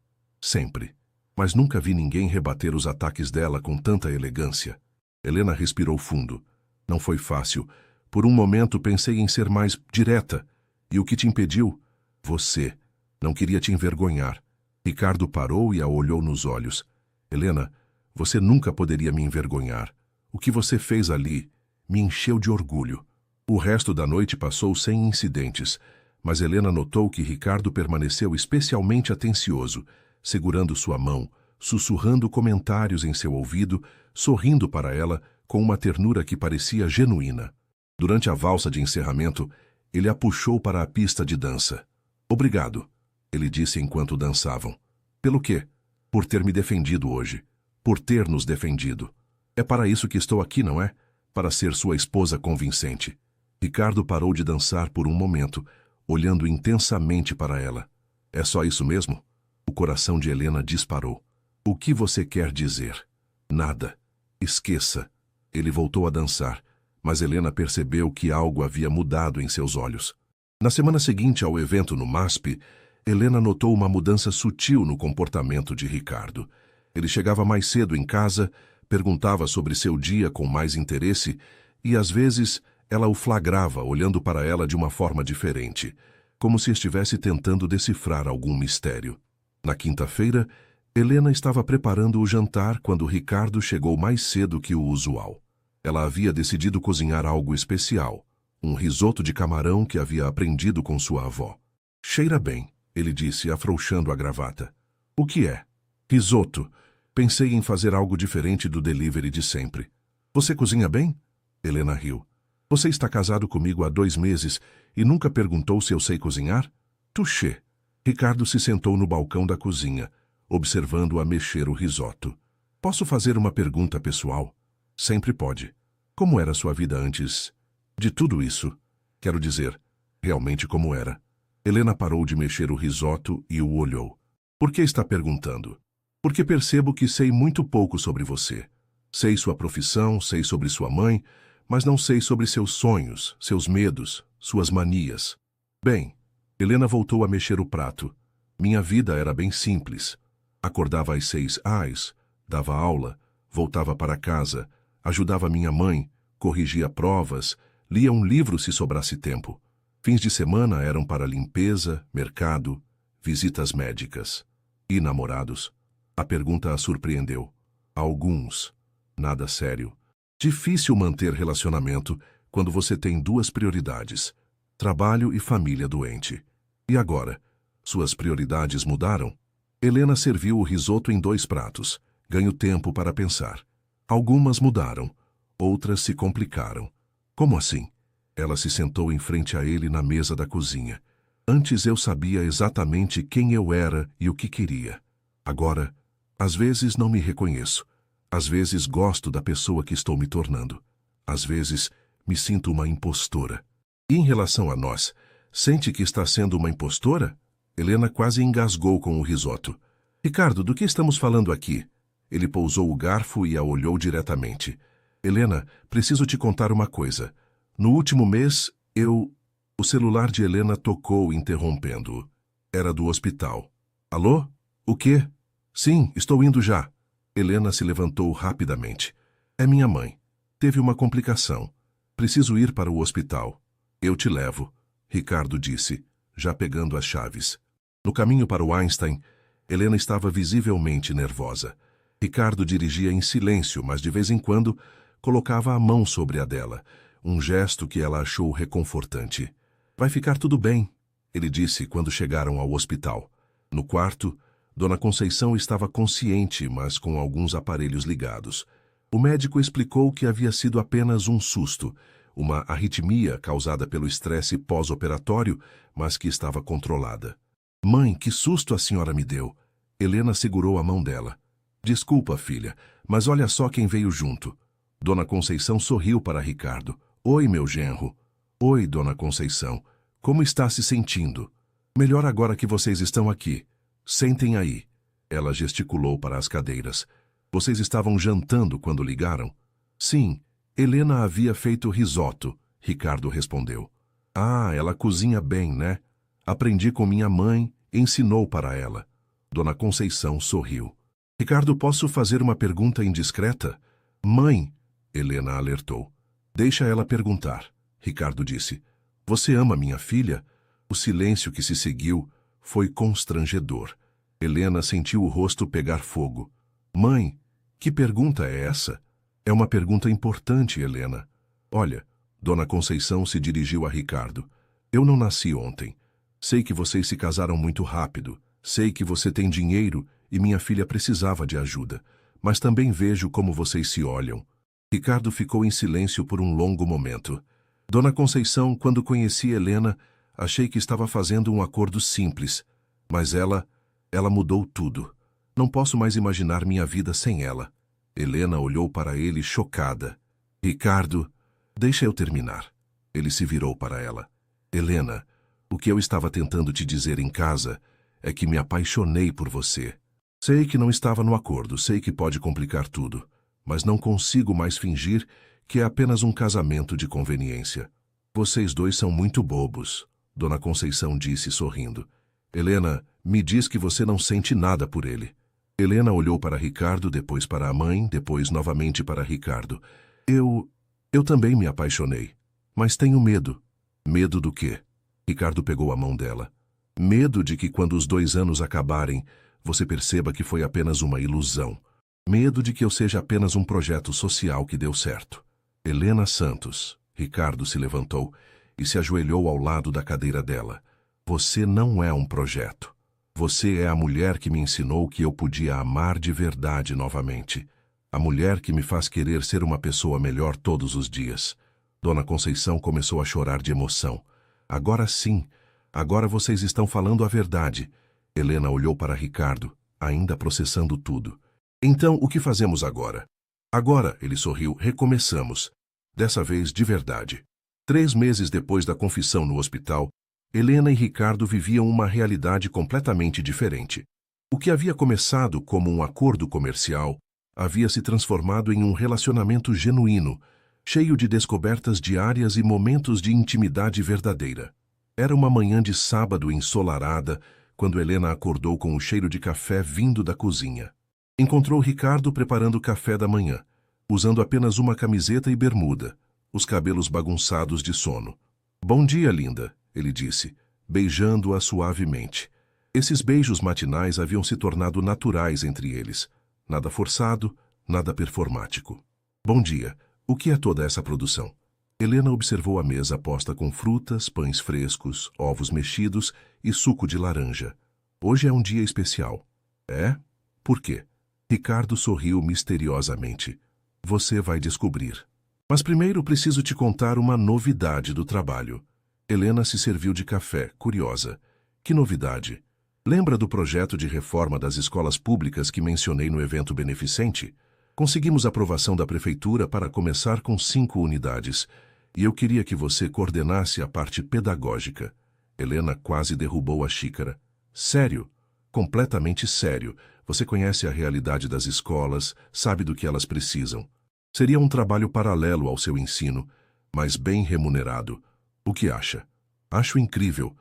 [SPEAKER 1] Sempre. Mas nunca vi ninguém rebater os ataques dela com tanta elegância. Helena respirou fundo. Não foi fácil. Por um momento pensei em ser mais direta. E o que te impediu? Você. Não queria te envergonhar. Ricardo parou e a olhou nos olhos. Helena, você nunca poderia me envergonhar. O que você fez ali me encheu de orgulho. O resto da noite passou sem incidentes, mas Helena notou que Ricardo permaneceu especialmente atencioso, segurando sua mão, sussurrando comentários em seu ouvido, sorrindo para ela com uma ternura que parecia genuína. Durante a valsa de encerramento, ele a puxou para a pista de dança. Obrigado, ele disse enquanto dançavam. Pelo quê? Por ter me defendido hoje. Por ter nos defendido. É para isso que estou aqui, não é? Para ser sua esposa convincente. Ricardo parou de dançar por um momento, olhando intensamente para ela. É só isso mesmo? O coração de Helena disparou. O que você quer dizer? Nada. Esqueça. Ele voltou a dançar, mas Helena percebeu que algo havia mudado em seus olhos. Na semana seguinte ao evento no MASP, Helena notou uma mudança sutil no comportamento de Ricardo. Ele chegava mais cedo em casa, perguntava sobre seu dia com mais interesse e, às vezes, ela o flagrava olhando para ela de uma forma diferente, como se estivesse tentando decifrar algum mistério. Na quinta-feira, Helena estava preparando o jantar quando Ricardo chegou mais cedo que o usual. Ela havia decidido cozinhar algo especial, um risoto de camarão que havia aprendido com sua avó. Cheira bem, ele disse, afrouxando a gravata. O que é? Risoto. Pensei em fazer algo diferente do delivery de sempre. Você cozinha bem? Helena riu. Você está casado comigo há 2 meses e nunca perguntou se eu sei cozinhar? Touché. Ricardo se sentou no balcão da cozinha, observando-a mexer o risoto. Posso fazer uma pergunta pessoal? Sempre pode. Como era sua vida antes de tudo isso? Quero dizer, realmente como era. Helena parou de mexer o risoto e o olhou. Por que está perguntando? Porque percebo que sei muito pouco sobre você. Sei sua profissão, sei sobre sua mãe, mas não sei sobre seus sonhos, seus medos, suas manias. Bem, Helena voltou a mexer o prato. Minha vida era bem simples. Acordava às 6 às, dava aula, Voltava para casa, ajudava minha mãe, corrigia provas, lia um livro se sobrasse tempo. Fins de semana eram para limpeza, mercado, visitas médicas. E namorados? A pergunta a surpreendeu. Alguns. Nada sério. Difícil manter relacionamento quando você tem duas prioridades: trabalho e família doente. E agora? Suas prioridades mudaram? Helena serviu o risoto em 2 pratos. Ganho tempo para pensar. Algumas mudaram, outras se complicaram. Como assim? Ela se sentou em frente a ele na mesa da cozinha. Antes eu sabia exatamente quem eu era e o que queria. Agora, às vezes não me reconheço. Às vezes gosto da pessoa que estou me tornando. Às vezes me sinto uma impostora. E em relação a nós, sente que está sendo uma impostora? Helena quase engasgou com o risoto. Ricardo, do que estamos falando aqui? Ele pousou o garfo e a olhou diretamente. Helena, preciso te contar uma coisa. No último mês, O celular de Helena tocou, interrompendo-o. Era do hospital. Alô? O quê? Sim, estou indo já. Helena se levantou rapidamente. É minha mãe. Teve uma complicação. Preciso ir para o hospital. Eu te levo, Ricardo disse, já pegando as chaves. No caminho para o Einstein, Helena estava visivelmente nervosa. Ricardo dirigia em silêncio, mas de vez em quando colocava a mão sobre a dela, um gesto que ela achou reconfortante. Vai ficar tudo bem, ele disse quando chegaram ao hospital. No quarto, Dona Conceição estava consciente, mas com alguns aparelhos ligados. O médico explicou que havia sido apenas um susto, uma arritmia causada pelo estresse pós-operatório, mas que estava controlada. Mãe, que susto a senhora me deu! Helena segurou a mão dela. Desculpa, filha, mas olha só quem veio junto. Dona Conceição sorriu para Ricardo. Oi, meu genro. Oi, Dona Conceição. Como está se sentindo? Melhor agora que vocês estão aqui. Sentem aí. Ela gesticulou para as cadeiras. Vocês estavam jantando quando ligaram? Sim, Helena havia feito risoto, Ricardo respondeu. Ah, ela cozinha bem, né? Aprendi com minha mãe, ensinou para ela. Dona Conceição sorriu. Ricardo, posso fazer uma pergunta indiscreta? Mãe, Helena alertou. Deixa ela perguntar, Ricardo disse. Você ama minha filha? O silêncio que se seguiu foi constrangedor. Helena sentiu o rosto pegar fogo. Mãe, que pergunta é essa? É uma pergunta importante, Helena. Olha, Dona Conceição se dirigiu a Ricardo. Eu não nasci ontem. Sei que vocês se casaram muito rápido. Sei que você tem dinheiro e minha filha precisava de ajuda. Mas também vejo como vocês se olham. Ricardo ficou em silêncio por um longo momento. Dona Conceição, quando conheci Helena, achei que estava fazendo um acordo simples. Mas ela mudou tudo. Não posso mais imaginar minha vida sem ela. Helena olhou para ele chocada. Ricardo, deixa eu terminar. Ele se virou para ela. Helena, o que eu estava tentando te dizer em casa é que me apaixonei por você. Sei que não estava no acordo, sei que pode complicar tudo, mas não consigo mais fingir que é apenas um casamento de conveniência. Vocês dois são muito bobos, Dona Conceição disse sorrindo. Helena, me diz que você não sente nada por ele. Helena olhou para Ricardo, depois para a mãe, depois novamente para Ricardo. Eu também me apaixonei, mas tenho medo. Medo do quê? Ricardo pegou a mão dela. Medo de que quando os 2 anos acabarem, você perceba que foi apenas uma ilusão. Medo de que eu seja apenas um projeto social que deu certo. Helena Santos. Ricardo se levantou e se ajoelhou ao lado da cadeira dela. Você não é um projeto. Você é a mulher que me ensinou que eu podia amar de verdade novamente. A mulher que me faz querer ser uma pessoa melhor todos os dias. Dona Conceição começou a chorar de emoção. Agora sim, agora vocês estão falando a verdade. Helena olhou para Ricardo, ainda processando tudo. Então, o que fazemos agora? Agora, ele sorriu, recomeçamos. Dessa vez de verdade. 3 meses depois da confissão no hospital, Helena e Ricardo viviam uma realidade completamente diferente. O que havia começado como um acordo comercial havia se transformado em um relacionamento genuíno, cheio de descobertas diárias e momentos de intimidade verdadeira. Era uma manhã de sábado ensolarada, quando Helena acordou com o cheiro de café vindo da cozinha. Encontrou Ricardo preparando o café da manhã, usando apenas uma camiseta e bermuda, os cabelos bagunçados de sono. "Bom dia, linda", ele disse, beijando-a suavemente. Esses beijos matinais haviam se tornado naturais entre eles. Nada forçado, nada performático. "Bom dia. O que é toda essa produção?" Helena observou a mesa posta com frutas, pães frescos, ovos mexidos e suco de laranja. "Hoje é um dia especial." "É? Por quê?" Ricardo sorriu misteriosamente. "Você vai descobrir. Mas primeiro preciso te contar uma novidade do trabalho." Helena se serviu de café, curiosa. "Que novidade?" "Lembra do projeto de reforma das escolas públicas que mencionei no evento beneficente? Conseguimos aprovação da prefeitura para começar com 5 unidades. E eu queria que você coordenasse a parte pedagógica." Helena quase derrubou a xícara. "Sério? Completamente sério. Você conhece a realidade das escolas, sabe do que elas precisam. Seria um trabalho paralelo ao seu ensino, mas bem remunerado. O que acha?" "Acho incrível.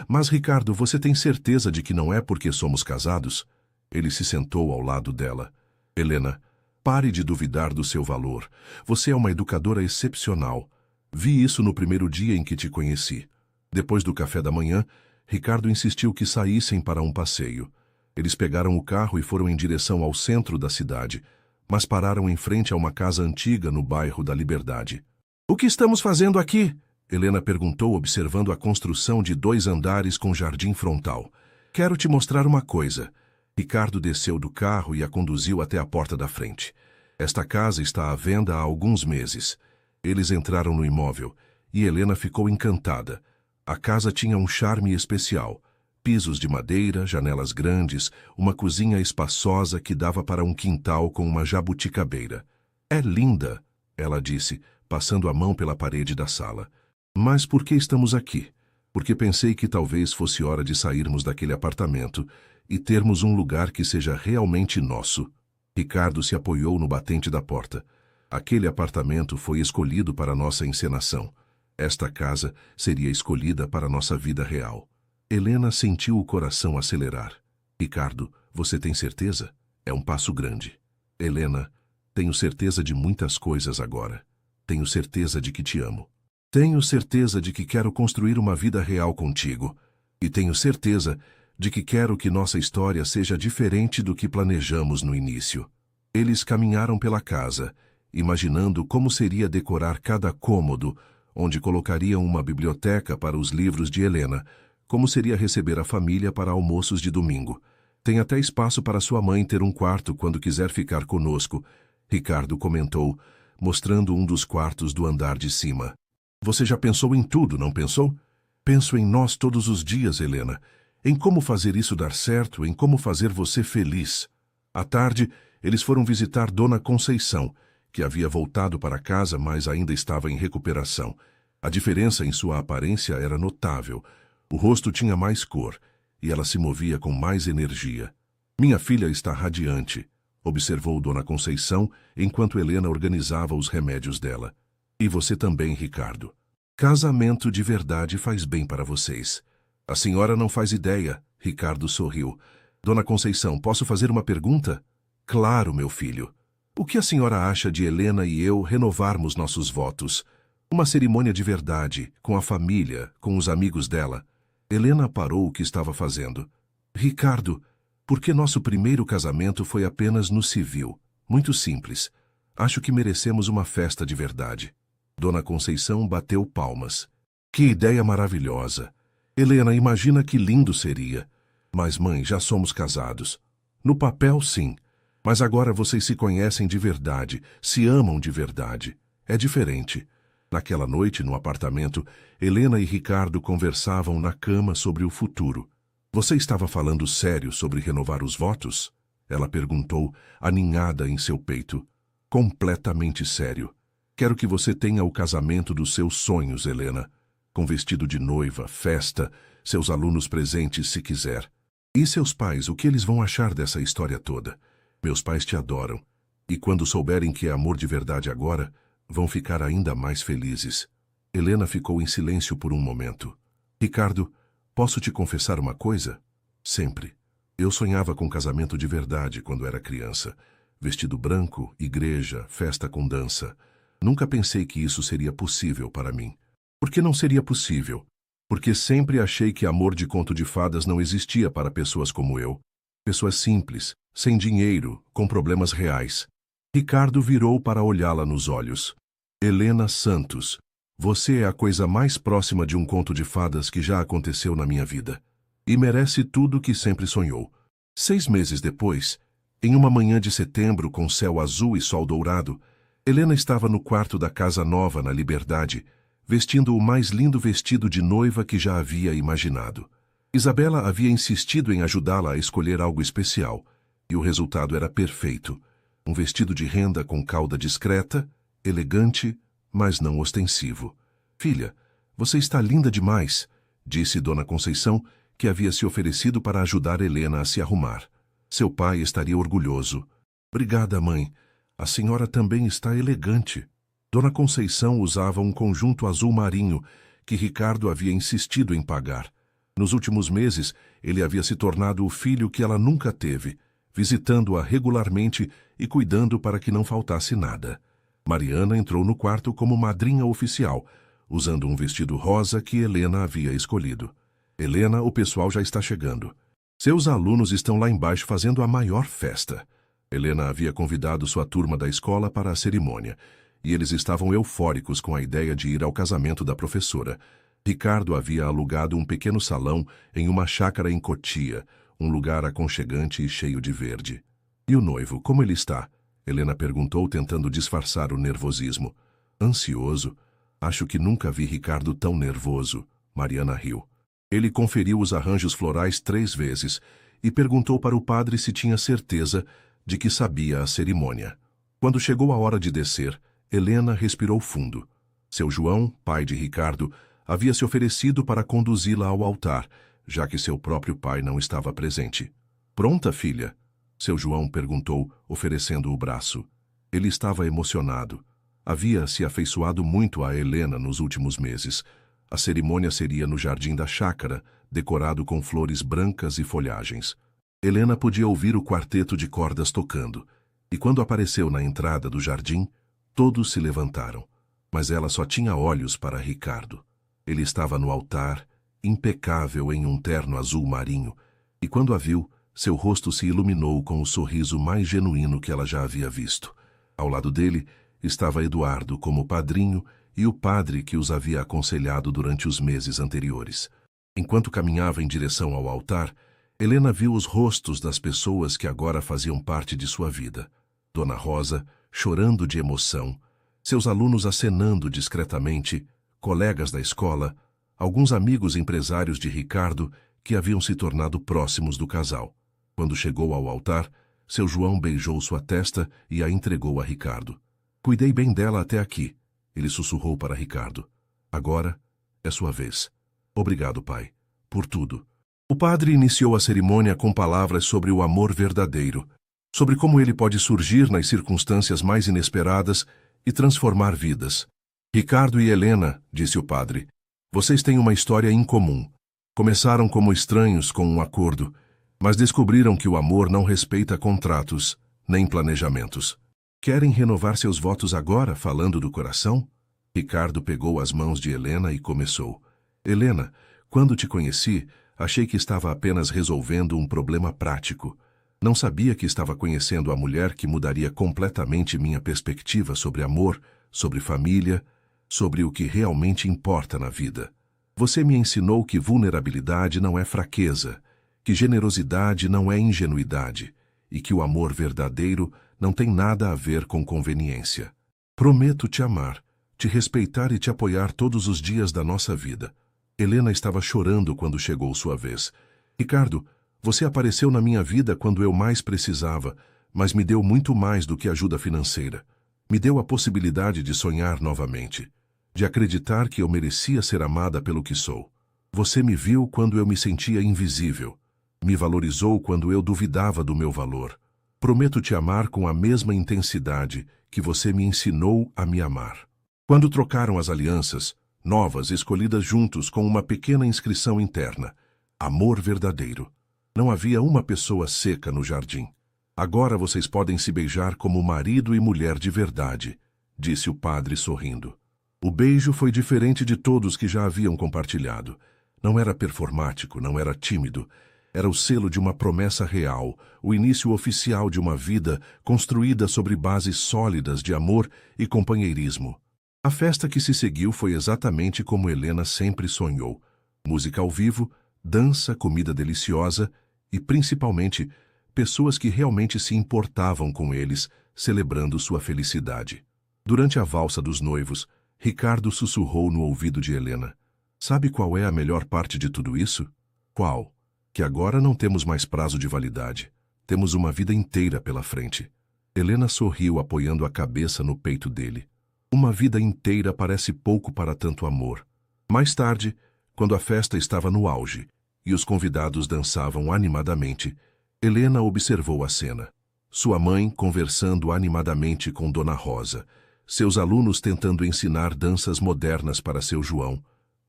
[SPEAKER 1] Mas, Ricardo, você tem certeza de que não é porque somos casados?" Ele se sentou ao lado dela. "Helena, pare de duvidar do seu valor. Você é uma educadora excepcional. Vi isso no primeiro dia em que te conheci." Depois do café da manhã, Ricardo insistiu que saíssem para um passeio. Eles pegaram o carro e foram em direção ao centro da cidade, mas pararam em frente a uma casa antiga no bairro da Liberdade. "O que estamos fazendo aqui?" Helena perguntou, observando a construção de 2 andares com jardim frontal. "Quero te mostrar uma coisa." Ricardo desceu do carro e a conduziu até a porta da frente. "Esta casa está à venda há alguns meses." Eles entraram no imóvel e Helena ficou encantada. A casa tinha um charme especial. Pisos de madeira, janelas grandes, uma cozinha espaçosa que dava para um quintal com uma jabuticabeira. "É linda", ela disse, passando a mão pela parede da sala. "Mas por que estamos aqui?" "Porque pensei que talvez fosse hora de sairmos daquele apartamento e termos um lugar que seja realmente nosso." Ricardo se apoiou no batente da porta. "Aquele apartamento foi escolhido para nossa encenação. Esta casa seria escolhida para nossa vida real." Helena sentiu o coração acelerar. "Ricardo, você tem certeza? É um passo grande." "Helena, tenho certeza de muitas coisas agora. Tenho certeza de que te amo. Tenho certeza de que quero construir uma vida real contigo. E tenho certeza de que quero que nossa história seja diferente do que planejamos no início." Eles caminharam pela casa, imaginando como seria decorar cada cômodo, onde colocariam uma biblioteca para os livros de Helena, como seria receber a família para almoços de domingo. "Tem até espaço para sua mãe ter um quarto quando quiser ficar conosco", Ricardo comentou, mostrando um dos quartos do andar de cima. "Você já pensou em tudo, não pensou?" "Penso em nós todos os dias, Helena. Em como fazer isso dar certo, em como fazer você feliz." À tarde, eles foram visitar Dona Conceição, que havia voltado para casa, mas ainda estava em recuperação. A diferença em sua aparência era notável. O rosto tinha mais cor, e ela se movia com mais energia. "Minha filha está radiante", observou Dona Conceição, enquanto Helena organizava os remédios dela. "E você também, Ricardo. Casamento de verdade faz bem para vocês." "A senhora não faz ideia", Ricardo sorriu. "Dona Conceição, posso fazer uma pergunta?" "Claro, meu filho. O que a senhora acha de Helena e eu renovarmos nossos votos? Uma cerimônia de verdade, com a família, com os amigos dela." Helena parou o que estava fazendo. "Ricardo, porque nosso primeiro casamento foi apenas no civil. Muito simples. Acho que merecemos uma festa de verdade." Dona Conceição bateu palmas. "Que ideia maravilhosa. Helena, imagina que lindo seria. Mas, mãe, já somos casados." "No papel, sim. Mas agora vocês se conhecem de verdade, se amam de verdade. É diferente." Naquela noite, no apartamento, Helena e Ricardo conversavam na cama sobre o futuro. "Você estava falando sério sobre renovar os votos?" Ela perguntou, aninhada em seu peito. "Completamente sério. Quero que você tenha o casamento dos seus sonhos, Helena. Com vestido de noiva, festa, seus alunos presentes se quiser. E seus pais, o que eles vão achar dessa história toda? Meus pais te adoram. E quando souberem que é amor de verdade agora, vão ficar ainda mais felizes." Helena ficou em silêncio por um momento. "Ricardo, posso te confessar uma coisa?" "Sempre." Eu sonhava com casamento de verdade quando era criança. Vestido branco, igreja, festa com dança. Nunca pensei que isso seria possível para mim. Por que não seria possível? Porque sempre achei que amor de conto de fadas não existia para pessoas como eu. Pessoas simples, sem dinheiro, com problemas reais. Ricardo virou para olhá-la nos olhos. Helena Santos, você é a coisa mais próxima de um conto de fadas que já aconteceu na minha vida. E merece tudo o que sempre sonhou. 6 meses depois, em uma manhã de setembro com céu azul e sol dourado, Helena estava no quarto da casa nova na Liberdade, vestindo o mais lindo vestido de noiva que já havia imaginado. Isabela havia insistido em ajudá-la a escolher algo especial, e o resultado era perfeito. Um vestido de renda com cauda discreta, elegante, mas não ostensivo. Filha, você está linda demais, disse Dona Conceição, que havia se oferecido para ajudar Helena a se arrumar. Seu pai estaria orgulhoso. Obrigada, mãe. A senhora também está elegante. Dona Conceição usava um conjunto azul marinho que Ricardo havia insistido em pagar. Nos últimos meses, ele havia se tornado o filho que ela nunca teve, visitando-a regularmente e cuidando para que não faltasse nada. Mariana entrou no quarto como madrinha oficial, usando um vestido rosa que Helena havia escolhido. Helena, o pessoal já está chegando. Seus alunos estão lá embaixo fazendo a maior festa. Helena havia convidado sua turma da escola para a cerimônia, e eles estavam eufóricos com a ideia de ir ao casamento da professora. Ricardo havia alugado um pequeno salão em uma chácara em Cotia, um lugar aconchegante e cheio de verde. E o noivo, como ele está? Helena perguntou, tentando disfarçar o nervosismo. Ansioso. Acho que nunca vi Ricardo tão nervoso. Mariana riu. Ele conferiu os arranjos florais 3 vezes e perguntou para o padre se tinha certeza de que sabia a cerimônia. Quando chegou a hora de descer, Helena respirou fundo. Seu João, pai de Ricardo, havia se oferecido para conduzi-la ao altar, já que seu próprio pai não estava presente. Pronta, filha? Seu João perguntou, oferecendo o braço. Ele estava emocionado. Havia se afeiçoado muito a Helena nos últimos meses. A cerimônia seria no jardim da chácara, decorado com flores brancas e folhagens. Helena podia ouvir o quarteto de cordas tocando, e quando apareceu na entrada do jardim, todos se levantaram. Mas ela só tinha olhos para Ricardo. Ele estava no altar, impecável em um terno azul marinho, e quando a viu, seu rosto se iluminou com o sorriso mais genuíno que ela já havia visto. Ao lado dele estava Eduardo como padrinho e o padre que os havia aconselhado durante os meses anteriores. Enquanto caminhava em direção ao altar, Helena viu os rostos das pessoas que agora faziam parte de sua vida. Dona Rosa, chorando de emoção, seus alunos acenando discretamente, colegas da escola, alguns amigos empresários de Ricardo que haviam se tornado próximos do casal. Quando chegou ao altar, seu João beijou sua testa e a entregou a Ricardo. Cuidei bem dela até aqui, ele sussurrou para Ricardo. Agora é sua vez. Obrigado, pai, por tudo. O padre iniciou a cerimônia com palavras sobre o amor verdadeiro, sobre como ele pode surgir nas circunstâncias mais inesperadas e transformar vidas. Ricardo e Helena, disse o padre, vocês têm uma história incomum. Começaram como estranhos com um acordo, mas descobriram que o amor não respeita contratos, nem planejamentos. Querem renovar seus votos agora, falando do coração? Ricardo pegou as mãos de Helena e começou. Helena, quando te conheci, achei que estava apenas resolvendo um problema prático. Não sabia que estava conhecendo a mulher que mudaria completamente minha perspectiva sobre amor, sobre família, sobre o que realmente importa na vida. Você me ensinou que vulnerabilidade não é fraqueza, que generosidade não é ingenuidade e que o amor verdadeiro não tem nada a ver com conveniência. Prometo te amar, te respeitar e te apoiar todos os dias da nossa vida. Helena estava chorando quando chegou sua vez. Ricardo, você apareceu na minha vida quando eu mais precisava, mas me deu muito mais do que ajuda financeira. Me deu a possibilidade de sonhar novamente, de acreditar que eu merecia ser amada pelo que sou. Você me viu quando eu me sentia invisível. Me valorizou quando eu duvidava do meu valor. Prometo te amar com a mesma intensidade que você me ensinou a me amar. Quando trocaram as alianças, novas escolhidas juntos com uma pequena inscrição interna, amor verdadeiro, Não havia uma pessoa seca no jardim. Agora vocês podem se beijar como marido e mulher de verdade, disse o padre sorrindo. O beijo foi diferente de todos que já haviam compartilhado. Não era performático, não era tímido. Era o selo de uma promessa real, o início oficial de uma vida construída sobre bases sólidas de amor e companheirismo. A festa que se seguiu foi exatamente como Helena sempre sonhou. Música ao vivo, dança, comida deliciosa e, principalmente, pessoas que realmente se importavam com eles, celebrando sua felicidade. Durante a valsa dos noivos, Ricardo sussurrou no ouvido de Helena. Sabe qual é a melhor parte de tudo isso? Qual? Que agora não temos mais prazo de validade. Temos uma vida inteira pela frente. Helena sorriu apoiando a cabeça no peito dele. Uma vida inteira parece pouco para tanto amor. Mais tarde, quando a festa estava no auge e os convidados dançavam animadamente, Helena observou a cena. Sua mãe conversando animadamente com Dona Rosa, seus alunos tentando ensinar danças modernas para seu João,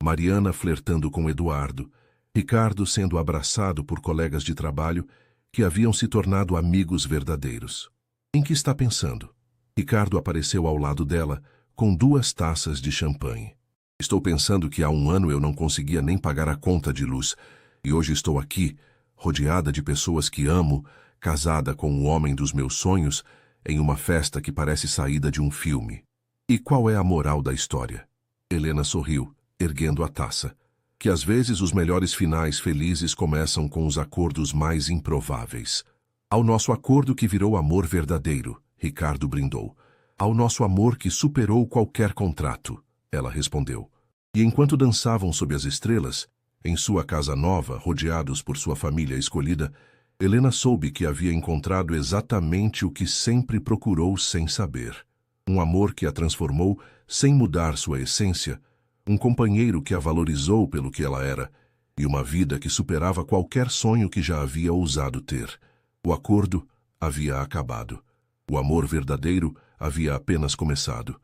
[SPEAKER 1] Mariana flertando com Eduardo, Ricardo sendo abraçado por colegas de trabalho que haviam se tornado amigos verdadeiros. Em que está pensando? Ricardo apareceu ao lado dela com 2 taças de champanhe. Estou pensando que há 1 ano eu não conseguia nem pagar a conta de luz, e hoje estou aqui, rodeada de pessoas que amo, casada com o homem dos meus sonhos, em uma festa que parece saída de um filme. E qual é a moral da história? Helena sorriu, erguendo a taça. Que às vezes os melhores finais felizes começam com os acordos mais improváveis. Ao nosso acordo que virou amor verdadeiro, Ricardo brindou. Ao nosso amor que superou qualquer contrato, ela respondeu. E enquanto dançavam sob as estrelas, em sua casa nova, rodeados por sua família escolhida, Helena soube que havia encontrado exatamente o que sempre procurou sem saber. Um amor que a transformou sem mudar sua essência, um companheiro que a valorizou pelo que ela era, e uma vida que superava qualquer sonho que já havia ousado ter. O acordo havia acabado. O amor verdadeiro havia apenas começado.